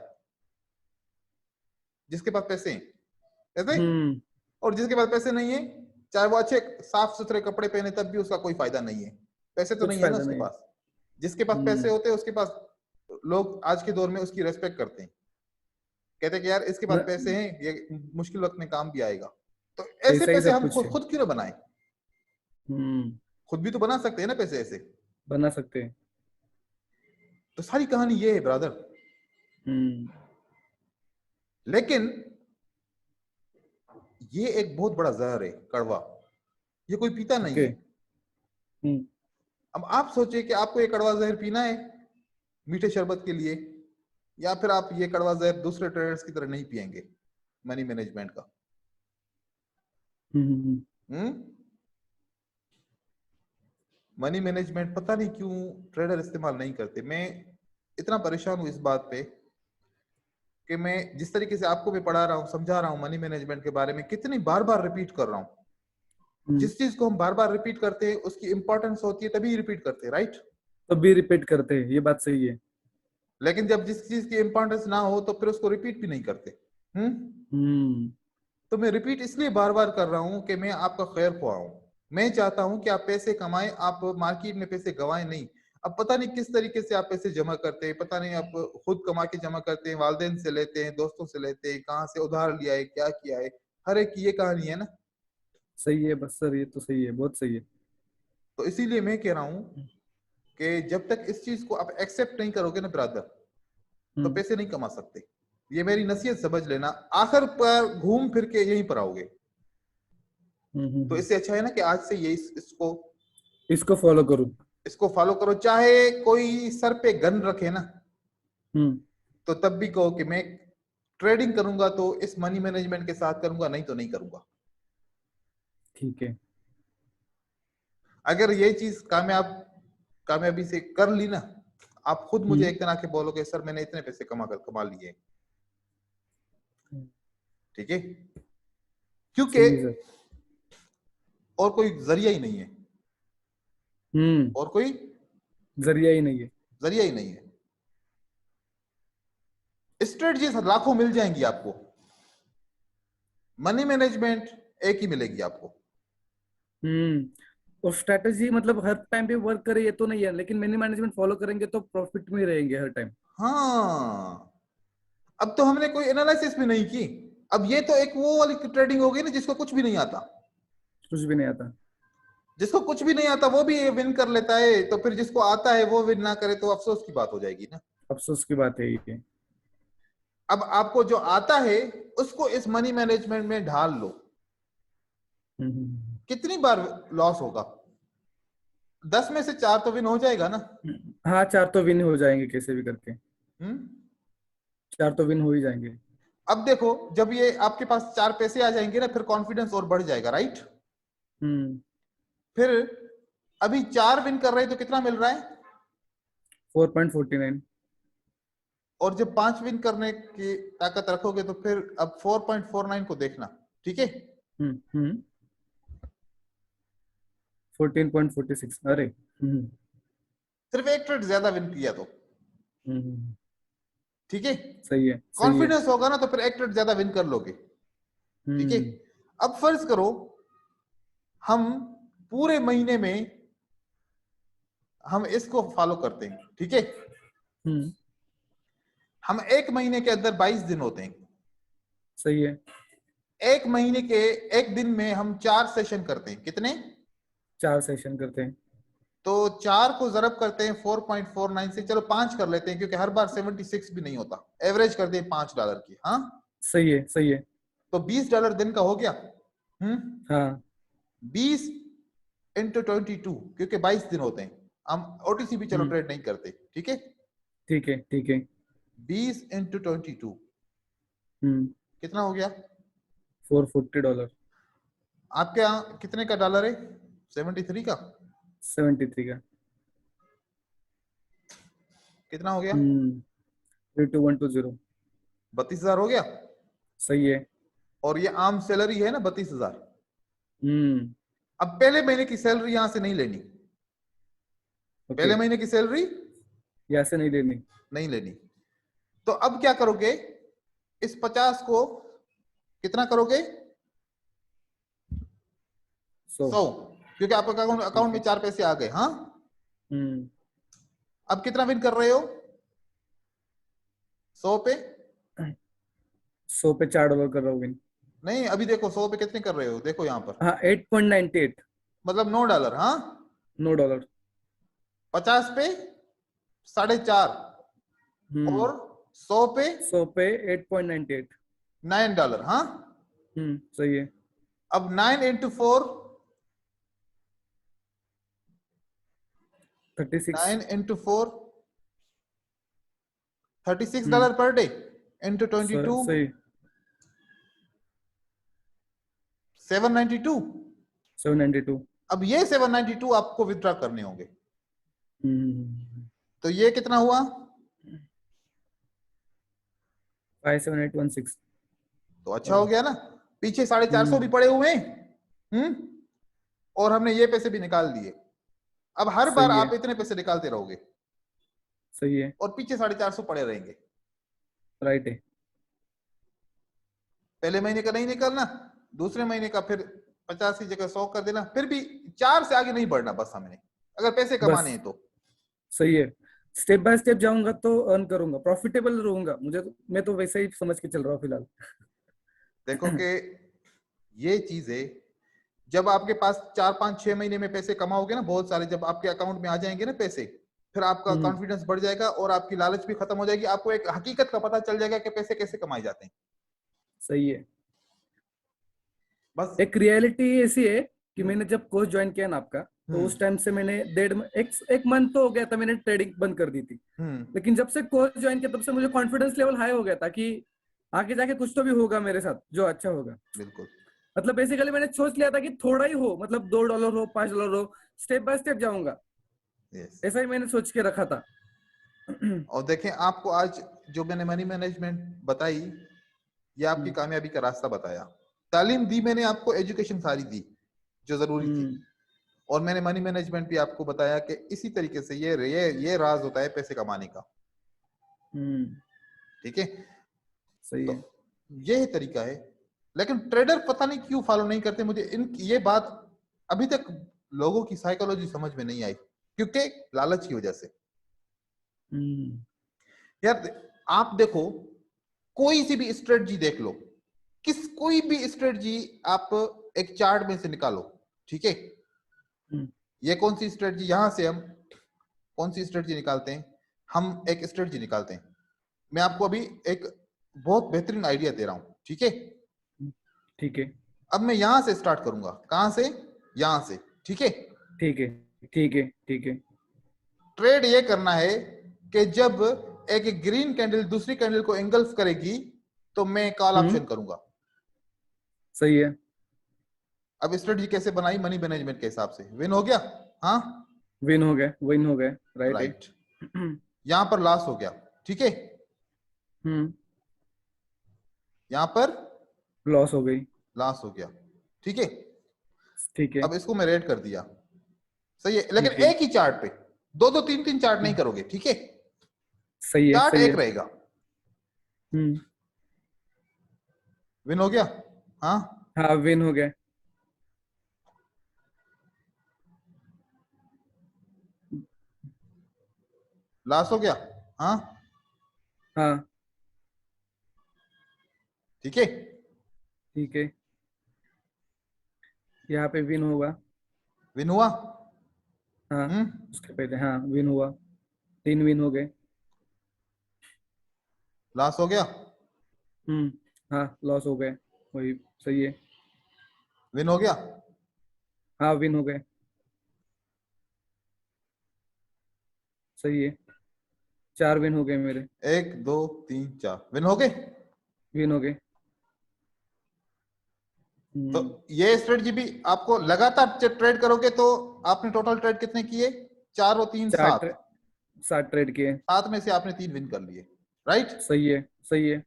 जिसके पास पैसे हैं, ऐसे? और जिसके पास पैसे नहीं है, चाहे वो अच्छे साफ सुथरे कपड़े पहने तब भी उसका कोई फायदा नहीं है, पैसे तो नहीं है ना उसके पास। जिसके पास पैसे होते हैं उसके पास लोग आज के दौर में उसकी रेस्पेक्ट करते हैं, कहते हैं कि यार इसके पास पैसे हैं, ये मुश्किल वक्त में काम भी आएगा। तो ऐसे पैसे हम खुद क्यों ना बनाएं? खुद भी तो बना सकते हैं ना पैसे, ऐसे बना सकते हैं। तो सारी कहानी ये है ब्रदर। लेकिन ये एक बहुत बड़ा जहर है, कड़वा, ये कोई पीता नहीं है। अब आप सोचिए कि आपको ये कड़वा जहर पीना है मीठे शरबत के लिए, या फिर आप ये कड़वा जहर दूसरे ट्रेडर्स की तरह नहीं पिएंगे मनी मैनेजमेंट का। मनी मैनेजमेंट पता नहीं क्यों ट्रेडर इस्तेमाल नहीं करते। मैं इतना परेशान हूं इस बात पे कि मैं जिस तरीके से आपको भी पढ़ा रहा हूं, समझा रहा हूं मनी मैनेजमेंट के बारे में, कितनी बार बार रिपीट कर रहा हूं। जिस चीज को हम बार बार रिपीट करते हैं उसकी इंपॉर्टेंस होती है तभी रिपीट करते हैं, राइट? तभी रिपीट करते हैं, ये बात सही है। लेकिन जब जिस चीज की इंपॉर्टेंस ना हो तो फिर उसको रिपीट भी नहीं करते। तो मैं रिपीट इसलिए बार बार कर रहा हूं कि मैं आपका खैर ख्वाह हूं। मैं चाहता हूं कि आप पैसे कमाएं, आप मार्केट में पैसे गवाएं नहीं। अब पता नहीं किस तरीके से आप पैसे जमा करते हैं, पता नहीं आप खुद कमा के जमा करते हैं, वालिदैन से लेते हैं, दोस्तों से लेते हैं, कहाँ से उधार लिया है, क्या किया है, हर एक की ये कहानी है ना। सही है बस सर, ये तो सही है, बहुत सही है। तो इसीलिए मैं कह रहा हूं कि जब तक इस चीज को आप एक्सेप्ट नहीं करोगे ना ब्रदर, तो पैसे नहीं कमा सकते। ये मेरी नसीहत समझ लेना, आखिर पर घूम फिर के यहीं पर आओगे। तो इससे अच्छा है ना कि आज से ये इसको फॉलो करूं, इसको फॉलो करो। चाहे कोई सर पे गन रखे ना, तो तब भी कहो कि मैं ट्रेडिंग करूंगा तो इस मनी मैनेजमेंट के साथ करूंगा, नहीं तो नहीं करूंगा। ठीक है। अगर ये चीज कामयाबी से कर ली ना, आप खुद मुझे एक दिन आके बोलोगे सर मैंने इतने पैसे कमा लिए। ठीक है? क्योंकि और कोई जरिया ही नहीं है, और कोई जरिया ही नहीं है, जरिया ही नहीं है। स्ट्रेटजी लाखों मिल जाएंगी आपको, मनी मैनेजमेंट एक ही मिलेगी आपको। और स्ट्रेटजी मतलब हर टाइम पे वर्क करे ये तो नहीं है, लेकिन मनी मैनेजमेंट फॉलो करेंगे तो प्रॉफिट में रहेंगे हर टाइम। हाँ, अब तो हमने कोई एनालिसिस भी नहीं की। अब ये तो एक वो वाली ट्रेडिंग हो गई ना जिसको कुछ भी नहीं आता। कुछ भी नहीं आता, जिसको कुछ भी नहीं आता वो भी विन कर लेता है, तो फिर जिसको आता है वो विन ना करे तो अफसोस की बात हो जाएगी ना। अफसोस की बात है ये। अब आपको जो आता है उसको इस मनी मैनेजमेंट में ढाल लो। कितनी बार लॉस होगा? 10 में से 4 तो विन हो जाएगा ना। हाँ, 4 तो विन हो जाएंगे कैसे भी करके। 4 तो विन हो ही जाएंगे। अब देखो, जब ये आपके पास 4 पैसे आ जाएंगे ना, फिर कॉन्फिडेंस और बढ़ जाएगा, राइट? फिर अभी 4 विन कर रहे हैं तो कितना मिल रहा है? 4.49। और जब 5 विन करने की ताकत रखोगे तो फिर अब 4.49 को देखना, ठीक है? 14.46। अरे सिर्फ एक ट्रेड ज्यादा विन किया तो ठीक है। सही है, कॉन्फिडेंस होगा ना तो फिर एक ट्रेड ज्यादा विन कर लोगे, ठीक है? अब फर्ज करो हम पूरे महीने में हम इसको फॉलो करते हैं, ठीक है? हम एक महीने के अंदर 22 दिन होते हैं, सही है। एक महीने के एक दिन में हम 4 सेशन करते हैं। कितने? 4 सेशन करते हैं। तो 4 को जरब करते हैं 4.49 से, चलो 5 कर लेते हैं क्योंकि हर बार 76 भी नहीं होता, एवरेज कर दें $5 की। हाँ, सही है, सही है। तो $20 दिन का हो गया। हम्म, हाँ 20 इंटू 22, क्योंकि 22 दिन होते हैं, हम ओटीसी भी चलो ट्रेड नहीं करते, ठीक है। ठीक है, ठीक है। 20 इंटू 22 हम्म कितना हो गया? $440। आपके यहाँ कितने का डॉलर है? 73 का? 73 का। कितना हो गया? 32120। 32,000 हो गया। सही है। और ये आम सैलरी है ना 32,000। हम्म अब पहले महीने की सैलरी यहां से नहीं लेनी, ओके। पहले महीने की सैलरी यहाँ से नहीं लेनी। नहीं लेनी। तो अब क्या करोगे? इस 50 को कितना करोगे? 100। 100, क्योंकि आपका ठीक अकाउंट में है। 4 पैसे आ गए। हाँ, हम्म अब कितना विन कर रहे हो? 100 पे? 100 पे $4 कर रहा हूँ win। नहीं, अभी देखो 100 पे कितने कर रहे हो, देखो यहाँ पर, हाँ 8.98। मतलब $9। हाँ, $9। 50 पे 4.5, हम्म और 100 पे 100 पे 8.98। $9। हाँ, सही है। अब 9 इंटू 4, 36। 9 इंटू 4, हम्म $36 पर डे, इंटू 22, सही। 792। 792। अब ये 792 आपको विथड्रॉ करने होंगे। हम्म तो ये कितना हुआ? 57816। तो अच्छा हो गया ना, पीछे 450 भी हम्म पड़े हुए हैं। हम्म, और हमने ये पैसे भी निकाल दिए। अब हर बार सही है, आप इतने पैसे निकालते रहोगे सही है। और पीछे 450 पड़े रहेंगे। राइट है। पहले महीने का नहीं निकालना, दूसरे महीने का फिर 50 की जगह 100 कर देना, फिर भी 4 से आगे नहीं बढ़ना बस हमने, अगर पैसे कमाने बस हैं तो। सही है। स्टेप बाय स्टेप जाऊंगा तो अर्न करूंगा, प्रॉफिटेबल रहूंगा। मैं तो वैसे ही समझ के चल रहा हूँ फिलहाल। देखो कि ये चीज है, जब आपके पास 4 5 6 महीने में पैसे कमाओगे ना बहुत सारे, जब आपके अकाउंट में आ जाएंगे ना पैसे, फिर आपका हम्म कॉन्फिडेंस बढ़ जाएगा और आपकी लालच भी खत्म हो जाएगी। आपको एक हकीकत का पता चल जाएगा कि पैसे कैसे कमाए जाते हैं। सही है। बस। एक रियलिटी ऐसी है कि हम्म, मैंने जब कोर्स ज्वाइन किया ना आपका, तो हम्म, उस टाइम से मैंने एक मंथ तो हो गया था मैंने ट्रेडिंग बंद कर दी थी। हम्म, लेकिन जब से कोर्स ज्वाइन किया तब से मुझे कॉन्फिडेंस लेवल हाई हो गया था कि आगे जाके कुछ तो भी होगा मेरे साथ जो अच्छा होगा। बिल्कुल। मतलब बेसिकली मैंने सोच लिया था कि थोड़ा ही हो, मतलब $2 हो, $5 हो, स्टेप बाय स्टेप जाऊंगा। यस। ऐसा ही मैंने सोच के रखा था। और देखें, आपको आज जो मैंने मनी मैनेजमेंट बताई, ये आपकी हम्म कामयाबी का रास्ता बताया। तालीम दी मैंने आपको, एजुकेशन सारी दी जो जरूरी थी। हम्म और मैंने मनी मैनेजमेंट भी आपको बताया कि इसी तरीके से ये राज होता है पैसे कमाने का। हम्म ठीक है, सही तो है। यही तरीका है। लेकिन ट्रेडर पता नहीं क्यों फॉलो नहीं करते, मुझे इन ये बात अभी तक लोगों की साइकोलॉजी समझ में नहीं आई, क्योंकि लालच की वजह से। हम्म यार आप देखो, कोई सी भी स्ट्रेटजी देख लो, कोई भी स्ट्रेटजी आप एक चार्ट में से निकालो, ठीक है। हम्म ये कौन सी स्ट्रेटजी, यहां से हम कौन सी स्ट्रेटजी निकालते हैं? हम एक स्ट्रेटजी निकालते हैं। मैं आपको अभी एक बहुत बेहतरीन आइडिया दे रहा हूं, ठीक है। ठीक है, अब मैं यहां से स्टार्ट करूंगा, कहां से? यहां से, ठीक है। ठीक है, ठीक है, ठीक है। ट्रेड ये करना है कि जब एक ग्रीन कैंडल दूसरी कैंडल को एंगल्फ करेगी, तो मैं कॉल हम्म ऑप्शन करूंगा। सही है। अब स्ट्रेटजी कैसे बनाई? मनी मैनेजमेंट के हिसाब से। विन हो गया? हाँ, विन हो गए, विन हो गए। राइट है। राइट। यहां पर लॉस हो गया, ठीक है। हम्म यहां पर लॉस हो गई। लॉस हो गया, ठीक है। ठीक है, अब इसको मैं रेड कर दिया, सही है। लेकिन ठीक है। एक ही चार्ट पे, दो दो तीन तीन चार्ट नहीं हम्म, करोगे, ठीक है। सही है, चार्ट सही एक है। रहेगा। हम्म विन हो गया? हाँ, हाँ विन हो गए। लॉस हो गया? हाँ, हाँ ठीक है। ठीक है। यहाँ पे विन होगा। विन हुआ? हाँ उसके पहले, हाँ विन हुआ, 3 विन हो गए। लॉस हो गया, हाँ लॉस हो गए, वही सही है। विन हो गया, हाँ विन हो गए, सही है, 4 विन हो गए मेरे। 1 2 3 4 विन हो गए। विन हो गए। तो ये स्ट्रेटजी भी आपको लगातार ट्रेड करोगे तो आपने टोटल ट्रेड कितने किए, 4 और 3 7, 7 ट्रेड किए। 7 में से आपने 3 विन कर लिए, राइट। सही है, सही है।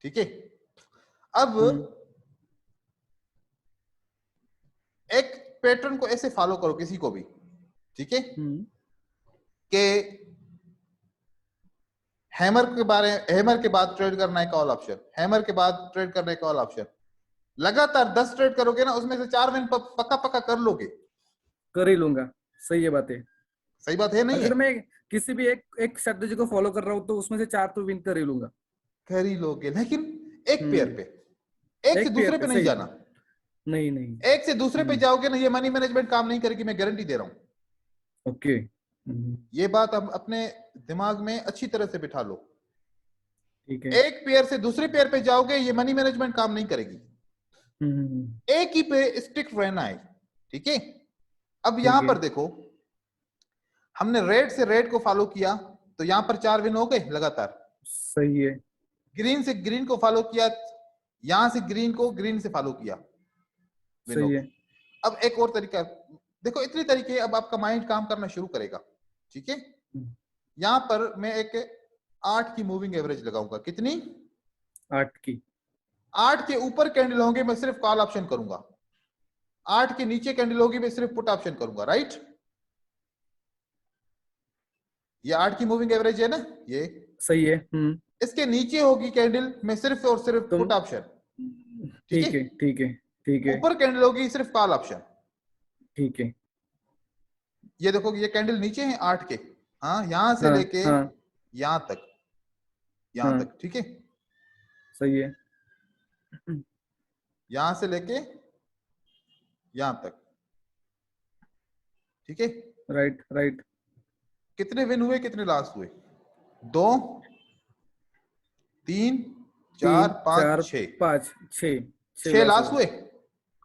ठीक है। अब एक पैटर्न को ऐसे फॉलो करो किसी को भी, ठीक है, कि हैमर के बाद ट्रेड करना है कॉल ऑप्शन, हैमर के बाद ट्रेड करना है कॉल ऑप्शन। लगातार 10 ट्रेड करोगे ना, उसमें से 4 विन पक्का पक्का कर लोगे। कर ही लूंगा, सही है बात है। सही बात है नहीं है? अगर मैं किसी भी एक स्ट्रेटजी को फॉलो कर रहा हूँ तो उसमें से 4 तो विन कर ही लूंगा। कर ही लोगे, लेकिन एक पेयर पे, एक से एक पेयर दूसरे पे पे, नहीं सही। जाना। नहीं नहीं। एक से दूसरे पे जाओगे ना, ये मनी मैनेजमेंट काम नहीं करेगी, मैं गारंटी दे रहा हूं। ओके। ये बात हम अपने दिमाग में अच्छी तरह से बिठा लो। ठीक है। एक पेयर से दूसरे पेयर पे जाओगे, ये मनी मैनेजमेंट काम नहीं करेगी। एक ही पे स्टिक रहना है, ठीक है। अब यहां पर देखो, हमने रेड से रेड को फॉलो किया तो यहां पर 4 विन हो गए लगातार। सही है। ग्रीन से ग्रीन को फॉलो किया, यहां से ग्रीन को ग्रीन से फॉलो किया, विन हो सही गए। है। अब एक और तरीका देखो, इतने तरीके अब आपका माइंड काम करना शुरू करेगा, ठीक है। यहां पर मैं एक 8 की मूविंग एवरेज लगाऊंगा। कितनी? 8 की। 8 के ऊपर कैंडल होंगे मैं सिर्फ कॉल ऑप्शन करूंगा, 8 के नीचे कैंडल होगी मैं सिर्फ पुट ऑप्शन करूंगा, राइट। ये 8 की मूविंग एवरेज है ना, ये सही है। इसके नीचे होगी कैंडल, मैं सिर्फ और सिर्फ तुम पुट ऑप्शन, ठीक है। ठीक है, ठीक है, ठीक है, ऊपर कैंडल होगी सिर्फ कॉल ऑप्शन। ठीक है। ये देखो, ये कैंडल नीचे है 8 के, हाँ, यहां से हाँ लेके हाँ यहां तक, यहां हाँ, तक, ठीक है। सही है। यहां से लेके यहां तक, ठीक है। Right right. कितने विन हुए, कितने लॉस हुए? 2 3 4 3 4 5 6, 5 6, 6 6 लॉस हो लॉस गए। हुए।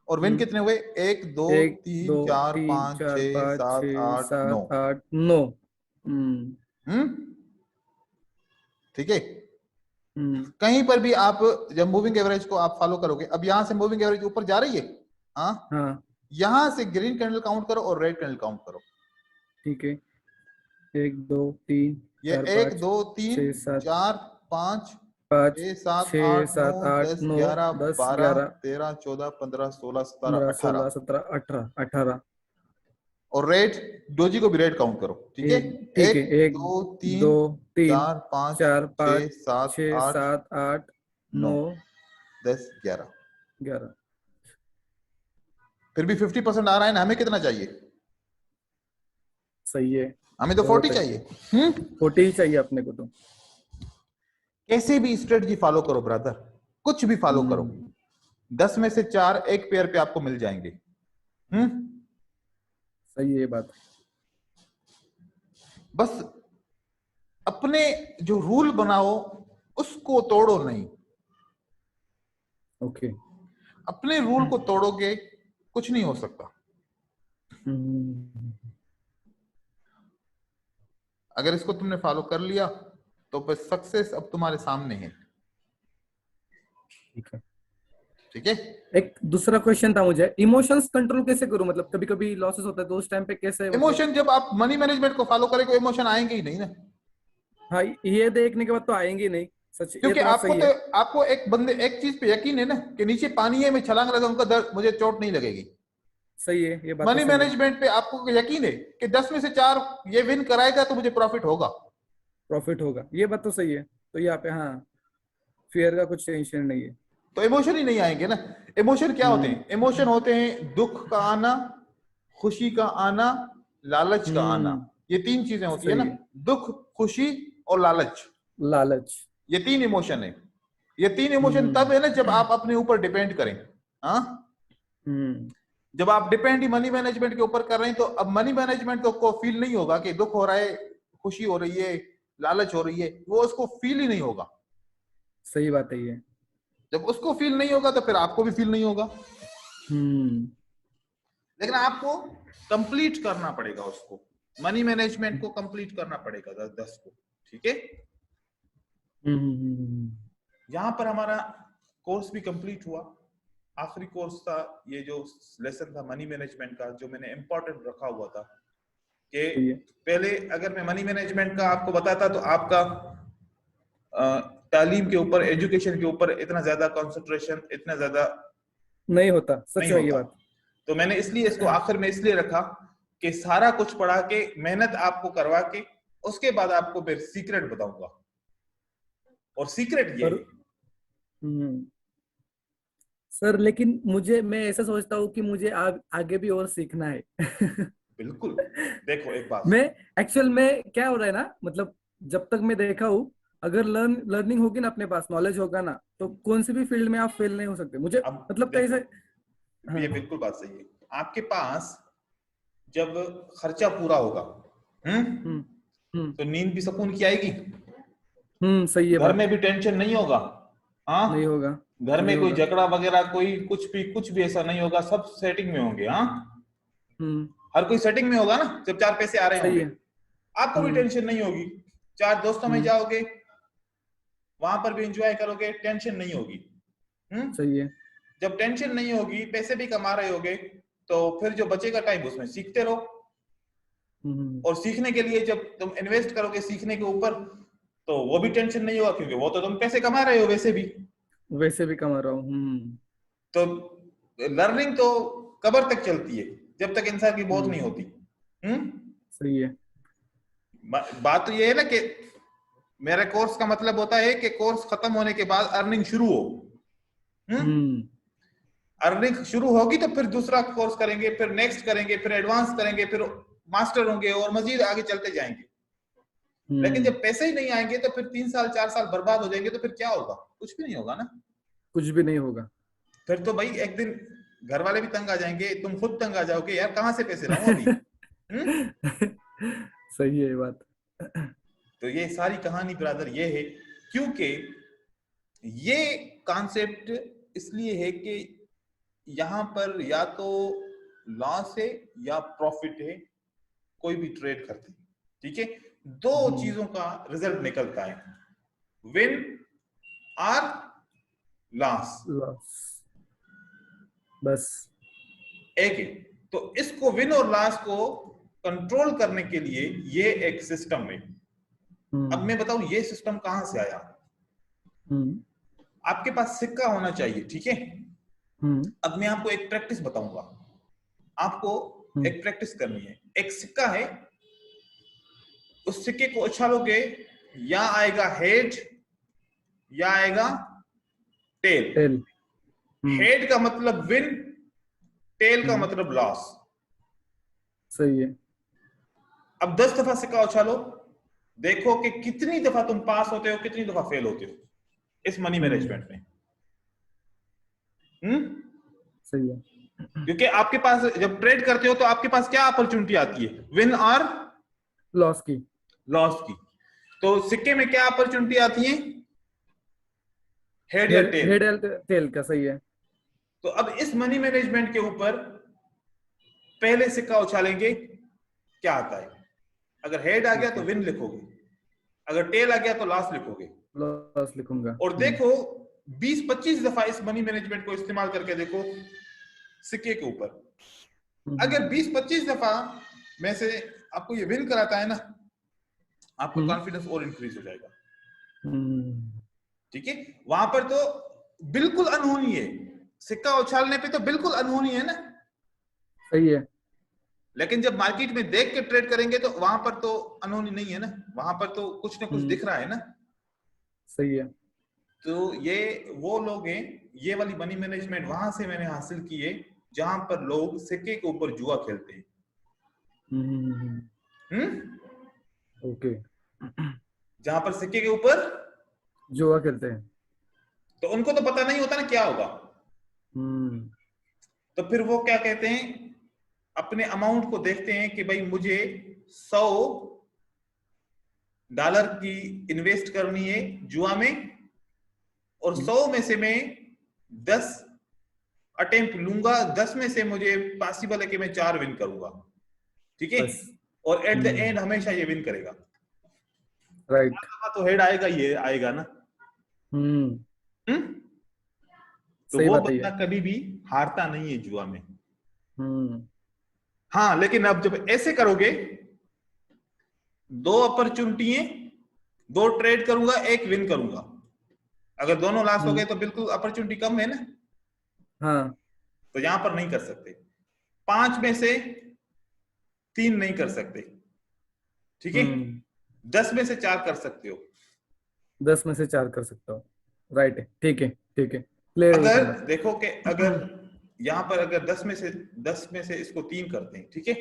और विन कितने हुए? 1 2 1 2 3 4 3 5 4 6 5 7 6 8 9। 7 8 9। ठीक है। कहीं पर भी आप जब मूविंग एवरेज को आप फॉलो करोगे, अब यहां से मूविंग एवरेज ऊपर जा रही है, हाँ, हाँ यहां से ग्रीन कैंडल काउंट करो और रेड कैंडल काउंट करो। ठीक है। 1 2 3 ये 4 1 5 2 3 6 7 4 5 5 6 7 6 8 9 7 8 10 9 11 10 12 11 13 14 15 16 17 15 18, 16 17 18 18। और रेड डोजी को भी रेड काउंट करो, ठीक है। ठीक है। 1 1 2 2 3 3 4 5 4 5 6 7 6 8 7 8 9 9 10 11। 11। फिर भी 50% आ रहा है ना, हमें कितना चाहिए? सही है। हमें तो 40 बहुत चाहिए। है। 40 ही चाहिए अपने को तो। कैसे भी स्ट्रेटजी फॉलो करो ब्रदर, कुछ भी फॉलो करो, 10 में से 4 एक पेयर पे आपको मिल जाएंगे। सही है ये बात। बस अपने जो रूल बनाओ उसको तोड़ो नहीं। ओके। अपने रूल को तोड़ोगे कुछ नहीं हो सकता। अगर इसको तुमने फॉलो कर लिया तो बस सक्सेस अब तुम्हारे सामने है। ठीक है। ठीक है। एक दूसरा क्वेश्चन था मुझे, इमोशंस कंट्रोल कैसे करूं? मतलब कभी कभी लॉसेस होता है तो उस टाइम पे कैसे, मतलब। इमोशन, जब आप मनी मैनेजमेंट को फॉलो करेंगे इमोशन आएंगे ही नहीं ना, हाँ ये देखने के बाद तो आएंगे नहीं, सच, ये क्योंकि तो बात आपको सही तो है। आपको एक बंदे एक चीज पे यकीन है ना कि नीचे पानी है, मैं छलांग लगाऊंगा, दर्द मुझे चोट नहीं लगेगी। सही है, ये बात तो मनी सही है। मैनेजमेंट पे आपको यकीन है कि 10 में से 4 ये विन कराएगा तो मुझे प्रॉफिट होगा। प्रॉफिट होगा, ये बात तो सही है। तो यहाँ पे हाँ, फेयर का कुछ टेंशन नहीं है। तो इमोशन ही नहीं आएंगे ना। इमोशन क्या होते हैं? इमोशन होते हैं दुख का आना, खुशी का आना, लालच का आना। ये 3 चीजें होती है सही ना, है। दुख, खुशी और लालच। लालच। ये 3 इमोशन है। ये 3 इमोशन तब है ना जब आप अपने ऊपर डिपेंड करें। हाँ, जब आप डिपेंड ही मनी मैनेजमेंट के ऊपर कर रहे हैं तो अब मनी मैनेजमेंट को फील नहीं होगा कि दुख हो रहा है, खुशी हो रही है, लालच हो रही है, वो उसको फील ही नहीं होगा। सही बात है ये। जब उसको फील नहीं होगा तो फिर आपको भी फील नहीं होगा। हम्म। लेकिन आपको कंप्लीट करना पड़ेगा उसको, मनी मैनेजमेंट को कंप्लीट करना पड़ेगा 10 को। ठीक है, यहाँ पर हमारा कोर्स भी कंप्लीट हुआ। आखिरी कोर्स था ये जो लेसन था मनी मैनेजमेंट का, जो मैंने इंपॉर्टेंट रखा हुआ था कि पहले अगर मैं मनी मैनेजमेंट का आपको बताता तो आपका तालीम के ऊपर, एजुकेशन के ऊपर इतना ज्यादा कंसंट्रेशन, इतना ज्यादा नहीं होता, सच नहीं में ये होता। बात। तो मैंने इसलिए इसको आखिर में इसलिए रखा कि सारा कुछ पढ़ा के, मेहनत आपको करवा के, उसके बाद आपको फिर सीक्रेट बताऊंगा। और सीक्रेट ये है। सर लेकिन मैं ऐसा सोचता हूँ कि मुझे आगे भी और सीखना है। बिल्कुल, देखो एक बात मैं एक्चुअल में क्या हो रहा है ना, मतलब जब तक मैं देखा हूँ, अगर लर्निंग होगी ना, अपने पास नॉलेज होगा ना, तो कौन सी भी फील्ड में आप फेल नहीं हो सकते। मुझे अब मतलब देखो, कैसे। हाँ। ये बिल्कुल बात सही है। आपके पास जब खर्चा पूरा होगा, हम्म। हम्म। तो नींद भी सुकून की आएगी। सही है घर बात। में भी टेंशन नहीं होगा। नहीं हाँ, होगा। घर नहीं में कोई होगा। झगड़ा वगैरह, कोई कुछ भी ऐसा नहीं होगा, सब सेटिंग में होंगे। हाँ, हम्म। हर कोई सेटिंग में होगा ना, जब 4 पैसे आ रहे सही होंगे। है। आपको भी हम्म। टेंशन नहीं होगी। 4 दोस्तों में हम्म। जाओगे, वहां पर भी एंजॉय करोगे, टेंशन नहीं होगी। सही है। जब टेंशन नहीं होगी, पैसे भी कमा रहे होगे, तो फिर जो बचेगा टाइम उसमें सीखते रहो। हम्म। और सीखने के लिए जब तुम इन्वेस्ट करोगे सीखने के ऊपर, तो वो भी टेंशन नहीं होगा, क्योंकि वो तो तुम पैसे कमा रहे हो वैसे भी। वैसे भी कमा रहा हूँ। तो लर्निंग तो कबर तक चलती है, जब तक इंसान की मौत नहीं होती। सही है। बात तो ये है ना कि मेरा कोर्स का मतलब होता है कि कोर्स खत्म होने के बाद अर्निंग शुरू हो। अर्निंग शुरू होगी तो फिर दूसरा कोर्स करेंगे, फिर नेक्स्ट करेंगे, फिर एडवांस करेंगे, फिर मास्टर होंगे और मजीद आगे चलते जाएंगे। लेकिन जब पैसे ही नहीं आएंगे तो फिर 3 साल 4 साल बर्बाद हो जाएंगे, तो फिर क्या होगा? कुछ भी नहीं होगा ना। कुछ भी नहीं होगा। फिर तो भाई एक दिन घर वाले भी तंग आ जाएंगे, तुम खुद तंग आ जाओगे, यार कहां से पैसे लाऊं अभी। सही है ये बात। तो ये सारी कहानी ब्रदर ये है, क्योंकि ये कॉन्सेप्ट इसलिए है कि यहां पर या तो लॉस है या प्रॉफिट है, कोई भी ट्रेड करते हैं। ठीक है, दो चीजों का रिजल्ट निकलता है, विन और लॉस। बस एक है। तो इसको विन और लॉस को कंट्रोल करने के लिए ये एक सिस्टम है। अब मैं बताऊं ये सिस्टम कहां से आया। आपके पास सिक्का होना चाहिए, ठीक है। अब मैं आपको एक प्रैक्टिस बताऊंगा, आपको एक प्रैक्टिस करनी है। एक सिक्का है, उस सिक्के को उछालोगे, या आएगा हेड या आएगा टेल। हेड का मतलब विन, टेल का मतलब लॉस। सही है। अब 10 दफा सिक्का उछालो, देखो कि कितनी दफा तुम पास होते हो, कितनी दफा फेल होते हो इस मनी मैनेजमेंट में। सही है। क्योंकि आपके पास जब ट्रेड करते हो तो आपके पास क्या अपॉर्चुनिटी आती है? विन और लॉस की। लॉस की। तो सिक्के में क्या अपॉर्चुनिटी आती है? हेड या टेल। हेड या टेल का। सही है। तो अब इस मनी मैनेजमेंट के ऊपर पहले सिक्का उछालेंगे, क्या आता है? अगर हेड आ गया तो विन लिखोगे, अगर टेल आ गया तो लॉस लिखोगे। लॉस लिखूंगा। और देखो 20-25 दफा इस मनी मैनेजमेंट को इस्तेमाल करके देखो सिक्के के ऊपर। अगर 20-25 दफा में से आपको ये विन कराता है ना, आपका कॉन्फिडेंस और इंक्रीज हो जाएगा। ठीक है, वहां पर तो बिल्कुल अनहोनी है, सिक्का उछालने पे तो बिल्कुल अनहोनी है ना। सही है। लेकिन जब मार्केट में देख के ट्रेड करेंगे तो वहां पर तो अनहोनी नहीं है ना, वहां पर तो कुछ ना कुछ दिख रहा है ना। सही है। तो ये वो लोग हैं, ये वाली मनी मैनेजमेंट वहां से मैंने हासिल की है, जहां पर लोग सिक्के के ऊपर जुआ खेलते हैं। ओके। जहां पर सिक्के के ऊपर जुआ खेलते हैं। तो उनको तो पता नहीं होता ना क्या होगा। तो फिर वो क्या कहते हैं, अपने अमाउंट को देखते हैं कि भाई मुझे $100 की इन्वेस्ट करनी है जुआ में, और 100 में से मैं 10 अटेम्प्ट लूंगा, 10 में से मुझे पॉसिबल है कि मैं 4 विन करूंगा, ठीक है। बस। और एट द एंड हमेशा ये विन करेगा। राइट। तो हेड आएगा, ये आएगा ना। तो सही वो बात है बंदा ये। कभी भी हारता नहीं है जुआ में। हम्म। हाँ, लेकिन अब जब ऐसे करोगे, 2 अपॉर्चुनिटी है, 2 ट्रेड करूंगा, 1 विन करूंगा, अगर दोनों लॉस हो गए तो बिल्कुल अपॉर्चुनिटी कम है ना। हाँ। तो यहां पर नहीं कर सकते। 5 में से 3 नहीं कर सकते, ठीक है। 10 में से 4 कर सकते हो। 10 में से 4 कर सकता हूँ। राइट है, ठीक है, ठीक है, क्लियर है ये अगर समझ। देखो कि अगर यहां पर अगर 10 में से इसको 3 करते हैं, ठीक है।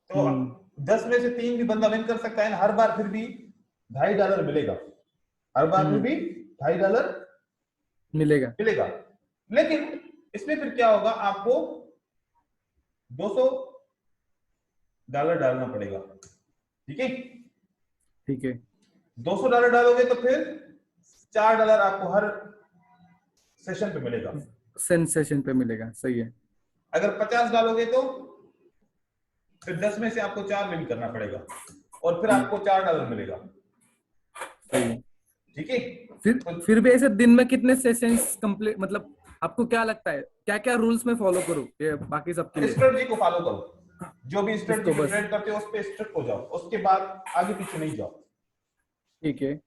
तो 10 में से 3 भी बंदा विन कर सकता है ना, हर बार फिर भी $2.5 मिलेगा, हर बार फिर भी $2.5 मिलेगा। मिलेगा। लेकिन इसमें फिर क्या होगा, आपको $200 डालना पड़ेगा, ठीक है। ठीक है। $200 डालोगे तो फिर $4 आपको हर सेशन पे मिलेगा। सेंसेशन पे मिलेगा, सही है। अगर 50 डालोगे तो फिर 10 में से आपको 4 विन करना पड़ेगा, और फिर आपको $4 मिलेगा, सही है। ठीक है। फिर भी ऐसे दिन में कितने सेशंस कंप्लीट, मतलब आपको क्या लगता है क्या क्या रूल्स में फॉलो करूं ये बाकी सबके लिए? स्ट्रेटजी को फॉलो करो, जो भी स्ट्रेटजी इसको पे बस। ट्रेड करते हो उस पे स्ट्रिक्ट हो जाओ, उसके बाद आगे पीछे नहीं जाओ, ठीक है।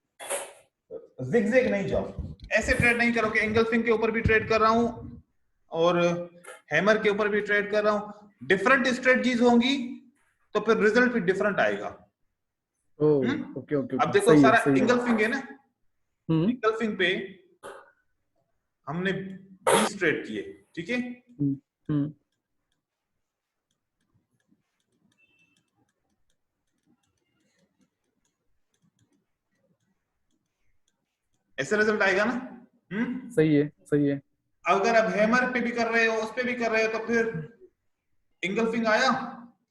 जिगजैग नहीं जाओ। ऐसे ट्रेड नहीं करो कि एंगल्फिंग के ऊपर भी ट्रेड कर रहा हूं और हैमर के ऊपर भी ट्रेड कर रहा हूं, डिफरेंट स्ट्रेटजीज होंगी तो फिर रिजल्ट भी डिफरेंट आएगा। ओके ओके अब ओके, देखो सही है, सारा सही है। एंगल्फिंग है ना, एंगल्फिंग पे हमने 20 ट्रेड किए, ठीक है। ऐसे रिजल्ट आएगा ना। सही है, सही है। अगर आप हैमर पे भी कर रहे हो, उस पे भी कर रहे हो, तो फिर इंगल्फिंग आया,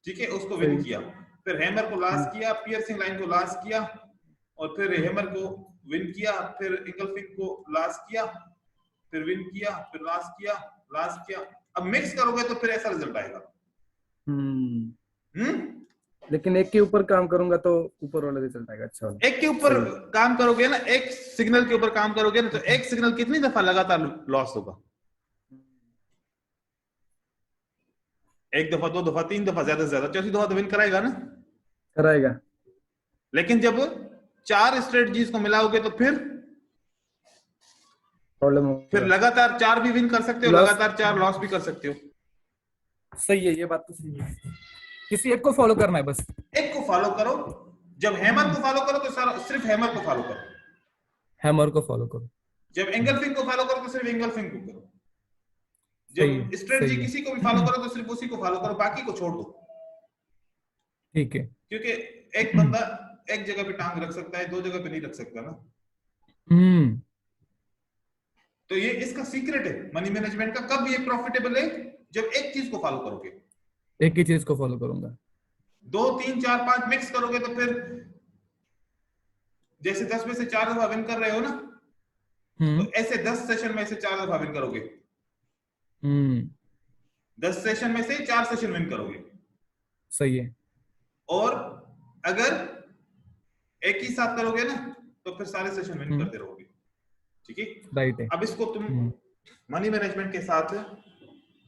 ठीक है, उसको विन सही। किया, फिर हैमर को लास्ट किया, पियर्सिंग लाइन को लास्ट किया, और फिर हैमर को विन किया, फिर इंगल्फिंग को लास्ट किया, फिर विन किया, फिर लास्ट किया। अब मिक्स करोगे तो फिर ऐसा रिजल्ट आएगा। लेकिन एक के ऊपर काम करूंगा तो ऊपर वाला रिजल्ट आएगा, अच्छा वाला। एक के ऊपर काम करोगे ना, एक सिग्नल के ऊपर काम करोगे ना, तो एक सिग्नल कितनी दफा लगातार लॉस होगा? 1 दफा, 2 दफा, 3 दफा, ज्यादा से ज्यादा 4थी दफा तो विन कराएगा ना। कराएगा। लेकिन जब 4 स्ट्रेटजीज को मिलाओगे तो फिर प्रॉब्लम होगा। लगातार 4 भी विन कर सकते हो, लॉस। लगातार 4 लॉस भी कर सकते हो। सही है, ये बात तो सही है। किसी एक को फॉलो करना है बस। एक को फॉलो करो, जब हैमर को फॉलो करो तो सिर्फ हैमर को फॉलो करो, हैमर को फॉलो करो। जब एंगल्फिंग को फॉलो करो तो सिर्फ एंगल्फिंग को करो, सही है, जब स्ट्रेटजी सही है। किसी को भी फॉलो करो तो सिर्फ उसी को फॉलो करो, बाकी को छोड़ दो। ठीक है। क्योंकि एक बंदा एक जगह पे टांग रख सकता है, 2 जगह पे नहीं रख सकता ना। तो ये इसका सीक्रेट है मनी मैनेजमेंट का, कब ये प्रॉफिटेबल है, जब एक चीज को फॉलो करोगे। एक ही चीज को फॉलो करूंगा। 2 3 4 5 मिक्स करोगे तो फिर जैसे 10 में से 4 दफा विन कर रहे हो ना, तो ऐसे 10 सेशन में से 4 दफा विन करोगे। 10 सेशन में से 4 सेशन विन करोगे। सही है। और अगर एक ही साथ करोगे ना तो फिर सारे सेशन विन करते रहोगे, ठीक है। राइट है। अब इसको तुम मनी मैनेजमेंट के साथ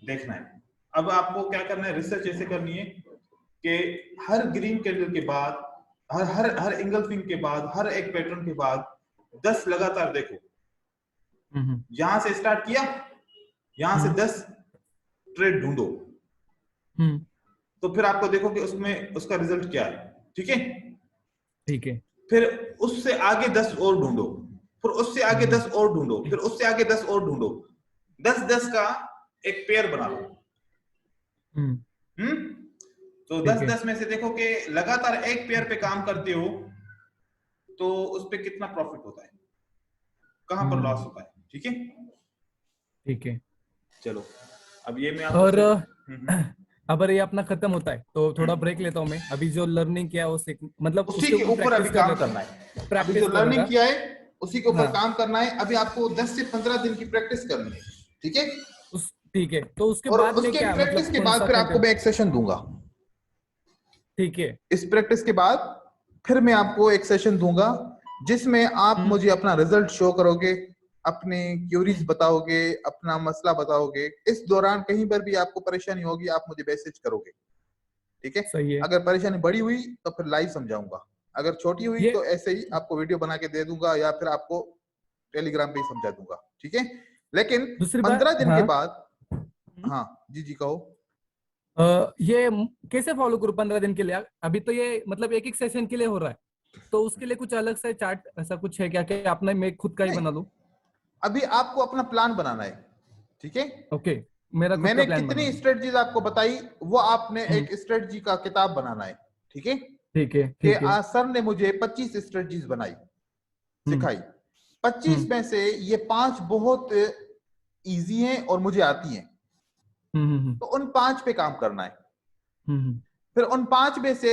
देखना है। अब आपको क्या करना है, रिसर्च ऐसे करनी है कि हर ग्रीन कैंडल के बाद, हर हर हर एंगल्फिंग के बाद, हर एक पैटर्न के बाद 10 लगातार देखो। यहां से स्टार्ट किया, यहां से 10 ट्रेड ढूंढो, तो फिर आपको देखो कि उसमें उसका रिजल्ट क्या है, ठीक है। ठीक है। फिर उससे आगे 10 और ढूंढो, फिर उससे आगे 10 और ढूंढो, फिर उससे आगे 10 और ढूंढो, 10-10 का एक पेयर बना लो। तो 10-10 में से देखो कि लगातार एक पेयर पे काम करते हो तो उस पे कितना प्रॉफिट होता है, कहां पर लॉस होता है। ठीक है, ठीक है। चलो अब ये मैं आपको और हम्म। अगर ये अपना खत्म होता है तो थोड़ा हम्म। ब्रेक लेता हूँ मैं, अभी जो लर्निंग किया है वो सीख, मतलब उसी उसके के ऊपर ऊपर अभी प्रैक्टिस कर काम लेता करना हूँ। है। अभी जो प्रैक्टिस लर्निंग करूंगा। किया है उसी के ऊपर हाँ काम करना है। अभी आपको 10 से 15 दिन की प्रैक्टिस करनी है। ठीक है, उस ठीक है, तो उसके और बाद में उसके क्या प्रैक्टिस मतलब के कौन बाद सा फिर आपको कंटेंट? मैं एक सेशन दूंगा। ठीक है। इस प्रैक्टिस के बाद फिर मैं आपको एक सेशन दूंगा जिसमें आप हम्म मुझे अपना रिजल्ट शो करोगे, अपने क्यूरीज हम्म, बताओगे, अपना मसला बताओगे। इस दौरान कहीं पर भी आपको परेशानी होगी आप मुझे मैसेज करोगे। ठीक है, सही है। अगर परेशानी बड़ी हुई तो फिर लाइव समझाऊंगा, अगर छोटी हुई ये तो ऐसे ही आपको वीडियो बना के दे दूंगा या फिर आपको टेलीग्राम पे ही समझा दूंगा। ठीक है, लेकिन दूसरी बात, 15 दिन के हाँ। बाद, हाँ जी जी कहो। ये कैसे फॉलो करूँ 15 दिन के लिए? अभी तो ये मतलब एक एक सेशन के लिए हो रहा है, तो उसके लिए कुछ अलग से चार्ट ऐसा कुछ है क्या कि अपना मैं खुद का ही नहीं, बना लूं? अभी आपको अपना प्लान बनाना है। ठीक है, ओके, मेरा खुद का मैंने प्लान कितनी बनाना है। स्ट्रेटजीज आपको बताई, वो आपने हम्म, एक स्ट्रेटजी का किताब बनाना है। ठीक है, ठीक है कि ठीक है। आज सर ने मुझे 25 स्ट्रेटजीज बनाई, हम्म सिखाई। 25 हम्म में से ये 5 बहुत इजी हैं और मुझे आती हैं, हम्म। तो उन 5 पे काम करना है। हम्म। फिर उन 5 में से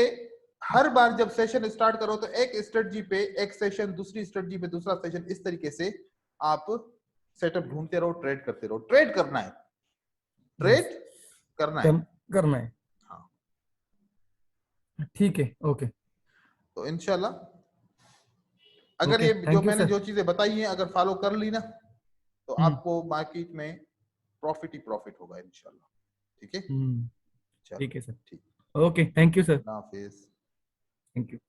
हर बार जब सेशन स्टार्ट करो तो एक स्ट्रेटजी पे एक सेशन, दूसरी स्ट्रेटजी पे दूसरा सेशन, इस तरीके से आप सेटअप ढूंढते रहो, ट्रेड करते रहो। ट्रेड करना है, यस, ट्रेड करना है। कर, करना है। हाँ, ठीक है, ओके। तो इंशाल्लाह अगर ओके, ये जो थैंक यू मैंने सर। जो चीजें बताई हैं अगर फॉलो कर ली ना, तो हम्म आपको मार्केट में प्रॉफिट ही प्रॉफिट होगा इंशाल्लाह। ठीक है, हम्म। चलो ठीक है सर। ठीक, okay, thank you sir. Allah Hafiz. Thank you.